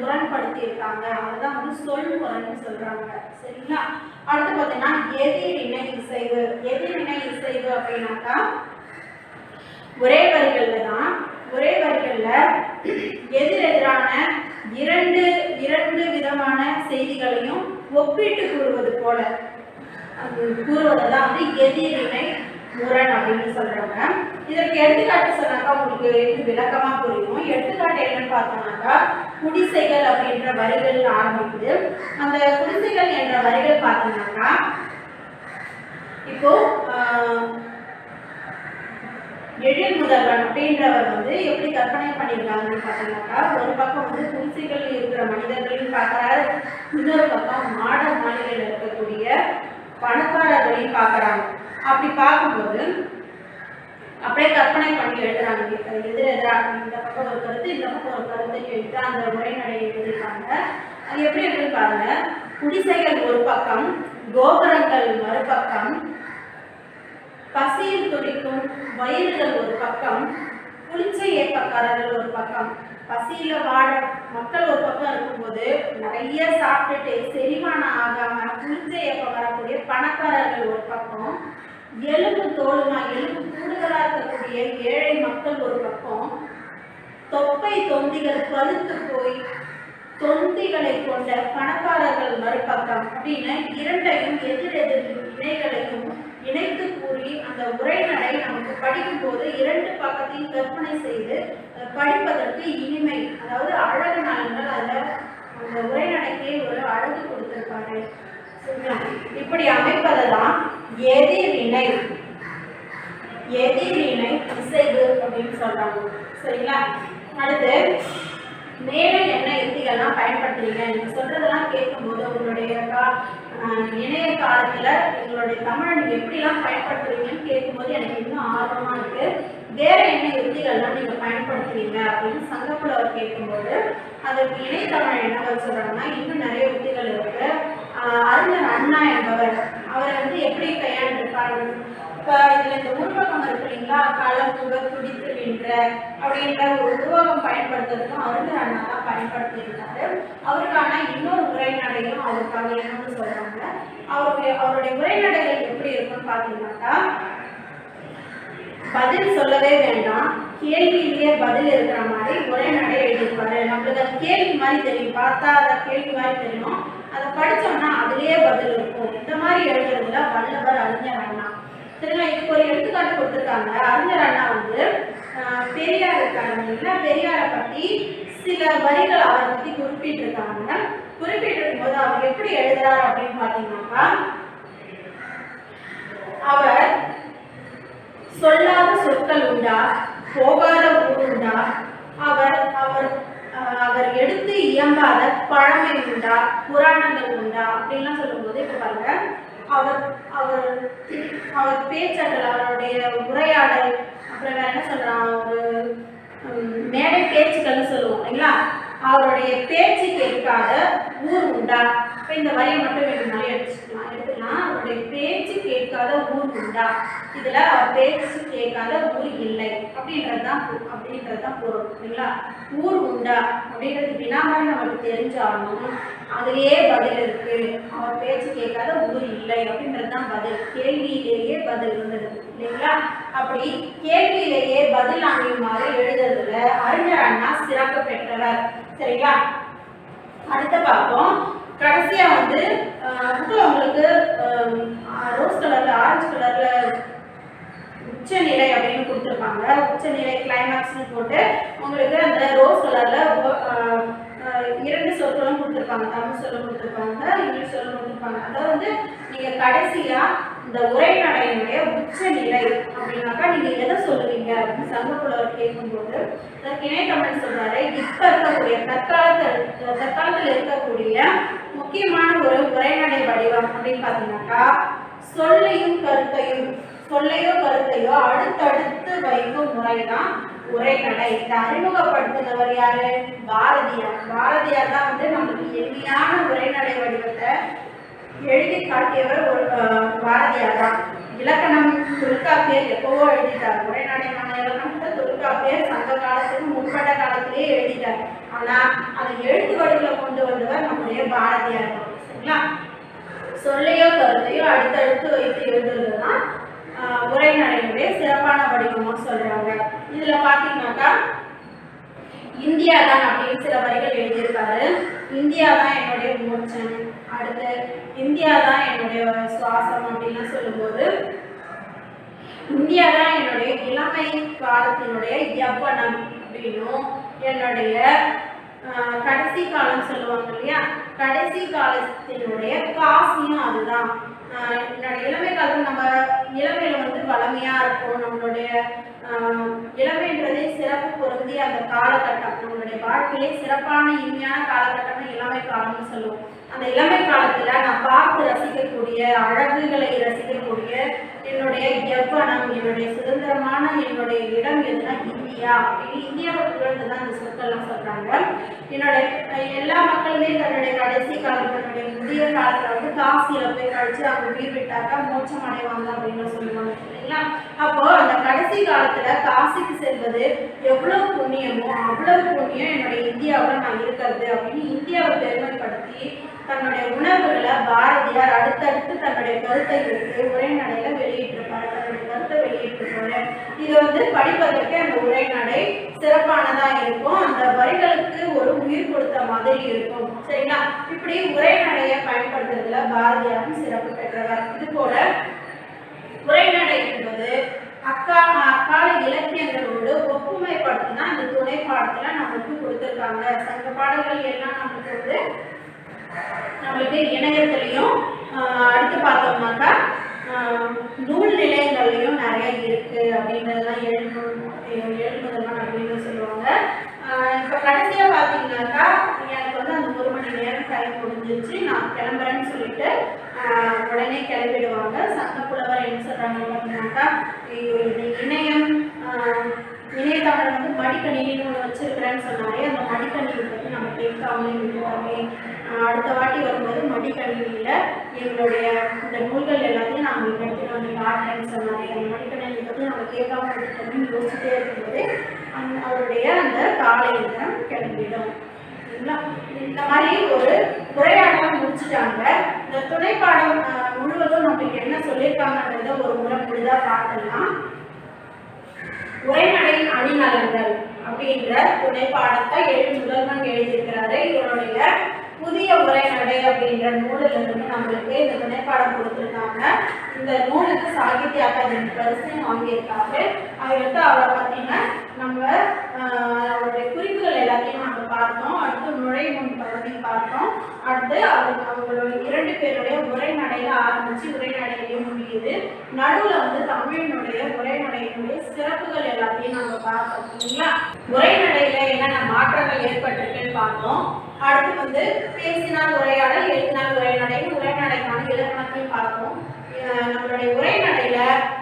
முரண்படுத்தி இருக்காங்க, அதுதான் சொல் முரண் சொல்றாங்க. சரிங்களா? அடுத்து பார்த்தீங்கன்னா எதிரிணை இசைவு. எதிரிணை இசைவு அப்படின்னாக்கா ஒரே வரிகள்ல எதிரெதிரான இரண்டு விதமான செய்திகளையும் ஒப்பிட்டு கூறுவது போல கூறுவதுதான் எதிரிணை முரண் அப்படின்னு சொல்றாங்க. இதற்கு எடுத்துக்காட்டு சொன்னாக்கா உங்களுக்கு விளக்கமா புரியும். எடுத்துக்காட்டு என்னன்னு பார்த்தோம்னாக்கா குடிசைகள் அப்படின்ற வரிகள் ஆரம்பிக்குது. அந்த குடிசைகள் என்ற வரிகள் பார்த்தோம்னாக்கா இப்போ எழில் முதல்வன் அப்படின்றவர் எப்படி கற்பனை பண்ணியிருக்காங்கன்னு பார்த்தீங்கன்னாக்கா ஒரு பக்கம் குடிசைகள் இருக்கிற மனிதர்களையும் பார்க்கறாரு, இன்னொரு பக்கம் மாட மாளிகையில் இருக்கக்கூடிய பணக்காரர்களையும் பார்க்கறாங்க. அப்படி பார்க்கும்போது அப்படியே கற்பனை பண்ணி எழுதுறாங்க. எதிரெதிராக இந்த பக்கம் ஒரு கருத்து, இந்த பக்கம் ஒரு கருத்தை எழுதி அந்த உரைநடையை எழுதியிருக்காங்க. அது எப்படி இருக்குன்னு பாருங்க. குடிசைகள் ஒரு பக்கம், கோபுரங்கள் மறுபக்கம், பசியில் துடிக்கும் வயிறுகள் ஒரு பக்கம், புளிச்ச ஏப்பக்காரர்கள் ஒரு பக்கம். பசியில வாழ மக்கள் ஒரு பக்கம் இருக்கும்போது நிறைய சாப்பிட்டுட்டு செரிமானம் ஆகாம புளிச்ச ஏப்பம் வரக்கூடிய பணக்காரர்கள் ஒரு பக்கம், எலும்பு தோலுமா எலும்பு கூடுதலா இருக்கக்கூடிய ஏழை மக்கள் ஒரு பக்கம், தொப்பை தொந்திகள் பழுத்து போய் தொந்திகளை கொண்ட பணக்காரர்கள் மறுபக்கம் அப்படின்னு இரண்டையும் எதிரெதிர் இணைகளையும் இணைத்து கூறி அந்த உரைநடை நமக்கு படிக்கும் போது இரண்டு பக்கத்தையும் கற்பனை செய்து படிப்பதற்கு இனிமை, அதாவது அழகு நலன்கள் அதில் அந்த உரைநடைக்கே ஒரு அழகு கொடுத்திருப்பாரு. இப்படி அமைப்பதெல்லாம் எதிரிணை எதிரிணை இசைவு அப்படின்னு சொல்றாங்க. சரிங்களா? அடுத்து மேலும் என்ன யுக்திகள்லாம் பயன்படுத்துறீங்க? நீங்க சொல்றதெல்லாம் கேட்கும்போது உங்களுடைய இணைய காலத்துல எங்களுடைய தமிழை நீங்க எப்படிலாம் பயன்படுத்துறீங்கன்னு கேட்கும்போது எனக்கு இன்னும் ஆர்வமா இருக்கு. வேற என்ன யுக்திகள்லாம் நீங்க பயன்படுத்துறீங்க அப்படின்னு சங்கப்புலவர் கேட்கும்போது அதற்கு இணையத்தமிழ் என்ன சொல்றாங்கன்னா இன்னும் நிறைய யுக்திகள் இருக்கு. அறிஞர் அண்ணா என்பவர் அவரை வந்து எப்படி கையாண்டிருப்பாரு? இப்போ இதுல இந்த உருவகம் இருக்கு இல்லைங்களா, களம் புக துடித்து நின்ற அப்படின்ற ஒரு உருவகம் பயன்படுத்துறதுக்கும் அறிஞர் அண்ணா தான் பயன்படுத்தியிருக்காரு. அவருக்கான இன்னொரு உரைநடையும் அவருக்காக என்னன்னு சொல்றாங்க. அவருடைய உரைநடைகள் எப்படி இருக்குன்னு பார்த்தீங்கன்னாக்கா, பதில் சொல்லவே வேண்டாம், கேள்வியிலேயே பதில் இருக்கிற மாதிரி உரைநடை எழுதியிருப்பாரு. நம்மளுக்கு அது கேள்வி மாதிரி தெரியும், பார்த்தா அதை கேள்வி மாதிரி தெரியும், அதை படித்தோம்னா அதுலேயே பதில் இருக்கும். இந்த மாதிரி எழுதுறதுல வல்லவர் அறிஞர் அண்ணா. சரிங்களா? இதுக்கு ஒரு எடுத்துக்காட்டு கொடுத்துருக்காங்க. அறிஞர் அண்ணா வந்து பெரியார் இருக்காங்க, பெரியாரை பற்றி சில வரிகள் அவரை பற்றி குறிப்பிட்டிருக்காங்க. குறிப்பிட்டிருக்கும் போது அவர் எப்படி எழுதுறாரு அப்படின்னு பார்த்தீங்கன்னாக்கா, அவர் சொல்லாத சொற்கள் உண்டா, போகாத ஊர் உண்டா, அவர் அவர் அவர் எடுத்து இயம்பாத பழமை உண்டா, புராணங்கள் உண்டா அப்படின்லாம் சொல்லும்போது இப்போ பாருங்க, அவர் அவர் அவர் பேச்சர்கள், அவருடைய உரையாடல், அப்புறம் வேற என்ன சொல்றான், ஒரு மேடை பேச்சுக்கள்னு சொல்லுவோம் இல்லைங்களா, அவருடைய பேச்சு கேட்காத ஊர் உண்டா. இப்போ இந்த வரியை மட்டும் வேணும்னாலே எடுத்துக்கலாம். அவருடைய பேச்சு கேட்காத ஊர் உண்டா, இதுல அவர் பேச்சு கேட்காத ஊர் இல்லை அப்படின்றதுதான் பொருள் இல்லைங்களா. ஊர் உண்டா அப்படின்றது வினாமல் நமக்கு தெரிஞ்சாலும் அதுலேயே பதில் இருக்கு. அவர் பேச்சு கேட்காத ஊர் இல்லை அப்படின்றதுதான் பதில். கேள்வியிலேயே பதில் இருந்தது இல்லைங்களா. அப்படி கேள்வியிலேயே பதில் அமையுமாறு எழுதுறதுல அறிஞர் அண்ணா சிறப்பு பெற்றவர். சரிங்களா? அடுத்த பார்ப்போம். கடைசியா வந்து உங்களுக்கு ரோஸ் கலர்ல ஆரஞ்சு கலர்ல உச்சநிலை அப்படின்னு கொடுத்துருப்பாங்க. உச்சநிலை கிளைமேக்ஸ்னு போட்டு உங்களுக்கு அந்த ரோஸ் கலர்ல இரண்டு சொற்களும் கொடுத்துருப்பாங்க. தமிழ் சொல்ல கொடுத்துருப்பாங்க, இங்கிலீஷ் சொல்ல கொடுத்துருப்பாங்க. அதாவது வந்து நீங்க கடைசியா இந்த உரைநடையினுடைய உச்சநிலை அப்படின்னாக்கா நீங்க எதை சொல்லுவீங்க அப்படின்னு சங்கப்புலவர் கேட்கும்போது அதற்கு இணையத்தமிழ் சொல்றாரு, இப்ப இருக்கக்கூடிய தற்காலத்தில் இருக்கக்கூடிய முக்கியமான ஒரு உரைநடை வடிவம் அப்படின்னு பார்த்தீங்கன்னாக்கா, சொல்லையோ கருத்தையோ அடுத்தடுத்து வைக்கும் முறைதான் உரைநடை. இதை அறிமுகப்படுத்தினவர் யாரு? பாரதியார். பாரதியார் தான் வந்து நமக்கு எளிமையான உரைநடை வடிவத்தை எழுதி காட்டியவர் ஒரு பாரதியார் தான். இலக்கணம் தொல்காப்பியர் எப்பவோ எழுதிட்டார். உரைநடைமான இலக்கணத்தை தொல்காப்பியர் சங்க காலத்துக்கு முற்பட்ட காலத்திலேயே எழுதிட்டார். ஆனா அதை எழுத்து வடிவில் கொண்டு வந்தவர் நம்முடைய பாரதியார் தான். சரிங்களா? சொல்லையோ கருத்தையோ அடுத்தடுத்து வைத்து எழுதுறதுதான் உரைநடையுடைய சிறப்பான வடிவமா சொல்றாங்க. இதுல பாத்தீங்கன்னாக்கா இந்தியா தான் அப்படின்னு சில வரிகள் எழுதியிருக்காரு. இந்தியா தான் என்னுடைய மோட்சம், அடுத்து இந்தியா தான் என்னுடைய சுவாசம் அப்படின்லாம் சொல்லும்போது இந்தியா தான் என்னுடைய இளமை காலத்தினுடைய யவ்வனம் அப்படின்னும், என்னுடைய கடைசி காலம் சொல்லுவாங்க இல்லையா, கடைசி காலத்தினுடைய காசியும் அதுதான். என்னோட இளமை காலத்தில் நம்ம இளமையில வந்து வளமையா இருக்கும். நம்மளுடைய இளமைன்றதே சிறப்பு பொருந்தி அந்த காலகட்டம், நம்மளுடைய வாழ்க்கையிலே சிறப்பான இனிமையான காலகட்டம்னு இளமை காலம்னு சொல்லுவோம். அந்த இளமை காலத்துல நான் பார்த்து ரசிக்கக்கூடிய அழகுகளை ரசிக்கக்கூடிய என்னுடைய யவ்வனம், என்னுடைய சுதந்திரமான என்னுடைய இடம் எதுனா இந்தியா அப்படின்னு இந்தியாவை புகழ்ந்து தான் இந்த சொற்கள்லாம் சொல்றாங்க. என்னுடைய எல்லா மக்களுமே தன்னுடைய கடைசி காலம், தன்னுடைய முதிய காலத்துல வந்து காசியில போய் கழிச்சு அவங்க உயிர் விட்டாக்கா மோட்சம் அடைவாங்க அப்படின்னு சொல்லுவாங்க இல்லைங்களா. அப்போ அந்த கடைசி காலத்துல காசிக்கு செல்வது எவ்வளவு புண்ணியமோ அவ்வளவு புண்ணியம் என்னுடைய இந்தியாவில் நான் இருக்கிறது அப்படின்னு இந்தியாவை பெருமைப்படுத்தி தன்னுடைய உணர்வுகளை பாரதியார் அடுத்தடுத்து தன்னுடைய கருத்தை எடுத்து உரைநடையில வெளியிட்டிருப்பாரு, தன்னுடைய கருத்தை வெளியிட்டிருப்பாரு. இது வந்து படிப்பதற்கு அந்த உரைநடை சிறப்பானதா இருக்கும், அந்த வரிகளுக்கு ஒரு உயிர் கொடுத்த மாதிரி இருக்கும். சரிங்களா. இப்படி உரைநடையை பயன்படுத்துறதுல பாரதியாரும் சிறப்பு பெற்றவர். இது போல உரைநடை என்பது அக்கால இலக்கியங்களோடு ஒப்புமைப்படுத்தினா இந்த துணை பாடத்துல நம்மளுக்கு கொடுத்துருக்காங்க. சங்க பாடல்கள் எல்லாம் நம்மளுக்கு இணையத்திலையும் அடுத்து பார்த்தோம்னாக்கா நூல் நிலையங்கள்லையும் நிறைய இருக்கு அப்படின்றதெல்லாம் எழுதுதல் அப்படின்னு சொல்லுவாங்க. இப்போ கடைசியா பார்த்தீங்கன்னாக்கா எனக்கு வந்து அந்த 1 மணி நேரம் டைம் முடிஞ்சிருச்சு, நான் கிளம்புறேன்னு சொல்லிட்டு உடனே கிளம்பிடுவாங்க. சங்கப்புலவர் என்ன சொல்றாங்க பார்த்தீங்கன்னாக்கா, இணையதளம் வந்து மடிக்கணினின்னு ஒன்று வச்சிருக்கிறேன்னு சொன்னாலே அந்த மடிக்கணினி பற்றி நம்ம கேட்காமலே விட்டுவாங்க. அடுத்த வாட்டி வரும்போது மடிக்கணினியில் எங்களுடைய இந்த நூல்கள் எல்லாத்தையும் நாங்கள் எடுத்துகிட்டு வந்து காட்டுறேன்னு சொன்னாங்க. அந்த மடிக்கணினி பற்றி நம்ம கேட்காம விட்டுட்டோம்னு யோசிச்சுட்டே இருக்கும்போது அவருடைய அந்த காலை நேரம் கிளம்பிடும். இந்த மாதிரி ஒரு உரையாடலாம் முடிச்சுட்டாங்க. இந்த துணைப்பாடம் முழுவதும் நம்மளுக்கு என்ன சொல்லியிருக்காங்கன்றத ஒரு முறை முழுதா பார்க்கலாம். உரைநடையின் அணிநலன்கள் அப்படின்ற துணைப்பாடத்தை முதல்வன் எழுதியிருக்கிறாரு. இவருடைய புதிய உரைநடை அப்படின்ற நூலிலிருந்து நம்மளுக்கு இந்த துணைப்பாடம் கொடுத்துருக்காங்க. இந்த நூலுக்கு சாகித்ய அகாதமி பரிசு வாங்கியிருக்காங்க. அது வந்து அவரை பார்த்தீங்கன்னா நம்ம அவருடைய குறிப்புகள் எல்லாத்தையும் நம்ம பார்த்தோம். அடுத்து நுழைமுன் பகுதி பார்த்தோம். அடுத்து அவங்களுடைய 2 பேருடைய உரைநடையில ஆரம்பிச்சு உரைநடையிலேயே முடியுது. நடுவில் வந்து தமிழினுடைய உரைநடையினுடைய சிறப்புகள் எல்லாத்தையும் நம்ம பார்த்தோம் இல்லைங்களா. உரைநடையில என்னென்ன மாற்றங்கள் ஏற்பட்டிருக்குன்னு பார்த்தோம். அடுத்து வந்து பேசினால் உரையாடல், எழுதினால் உரைநடை, உரைநடைக்கான இலக்கணத்தையும் பார்த்தோம். நம்மளுடைய உரைநடையில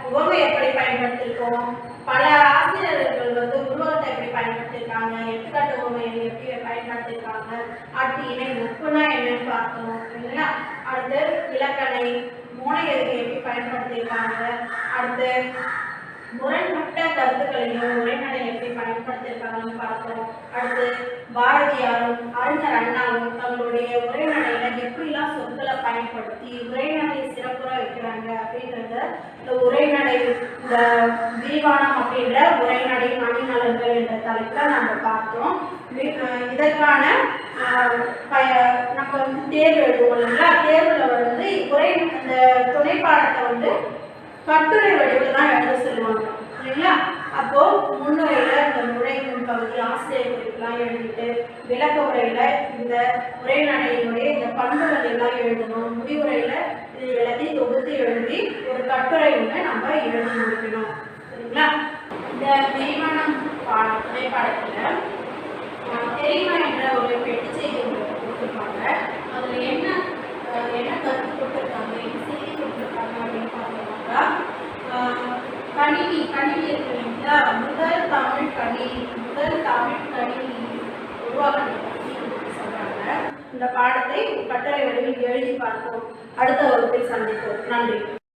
உவமை எப்படி பயன்படுத்திருக்கோம், பல ஆசிரியர்கள் வந்து உருவகத்தை எப்படி பயன்படுத்தியிருக்காங்க, எடுத்துக்காட்டு உவமையை எப்படி பயன்படுத்தியிருக்காங்க, அடுத்து இணை ஒப்புனா என்னன்னு பார்த்தோம் இல்லைங்களா. அடுத்து இலக்கணை மூளை எதுக்கு எப்படி பயன்படுத்தியிருக்காங்க, அடுத்து முரண்பட்ட கருத்துக்களையும் உரைநடை எப்படி பயன்படுத்தியிருக்காங்கன்னு பார்த்தோம். அடுத்து பாரதியாரும் அறிஞர் அண்ணாவும் தங்களுடைய உரைநடையில எப்படிலாம் சொற்களை பயன்படுத்தி உரைநடை சிறப்புற வைக்கிறாங்க அப்படின்றத இந்த உரைநடை இந்த விரிவானம் அப்படின்ற உரைநடை அணிநலன்கள் என்ற தலைப்புல நம்ம பார்த்தோம். இதற்கான நம்ம வந்து தேர்வு எழுதுவோம் இல்லைங்களா. தேர்வுல வந்து இந்த துணைப்பாடத்தை வந்து கட்டுரை வடிவில் தான் எழுத சொல்லுவாங்க இல்லைங்களா. அப்போ முன்னுரையில இந்த நுழைமுன் பகுதி ஆசிரியர் குறிப்பெல்லாம் எழுதிட்டு விளக்க உரையில இந்த உரைநடையினுடைய இந்த பண்புகள் எல்லாம் எழுதணும். முடிவுரையில இது எல்லாத்தையும் தொகுத்து எழுதி ஒரு கட்டுரை ஒன்று நம்ம எழுதி முடிக்கணும் சரிங்களா. இந்த விரிவான துணைப்பாடத்துல தெரியுமா என்ற ஒரு பெட்டி செய்தி கொடுத்துருப்பாங்க. அதுல என்ன கருத்து கொடுத்துருக்காங்க, என்ன செய்தி கொடுத்துருக்காங்க அப்படின்னு பார்த்தோம்னாக்கா, கணினி இருக்கு இல்லைங்களா. முதல் தமிழ் கணினி உருவாக்கத்தை சொல்றாங்க. இந்த பாடத்தை கட்டுரை வடிவில் எழுதி பார்ப்போம். அடுத்த வகுப்பில் சந்திப்போம். நன்றி.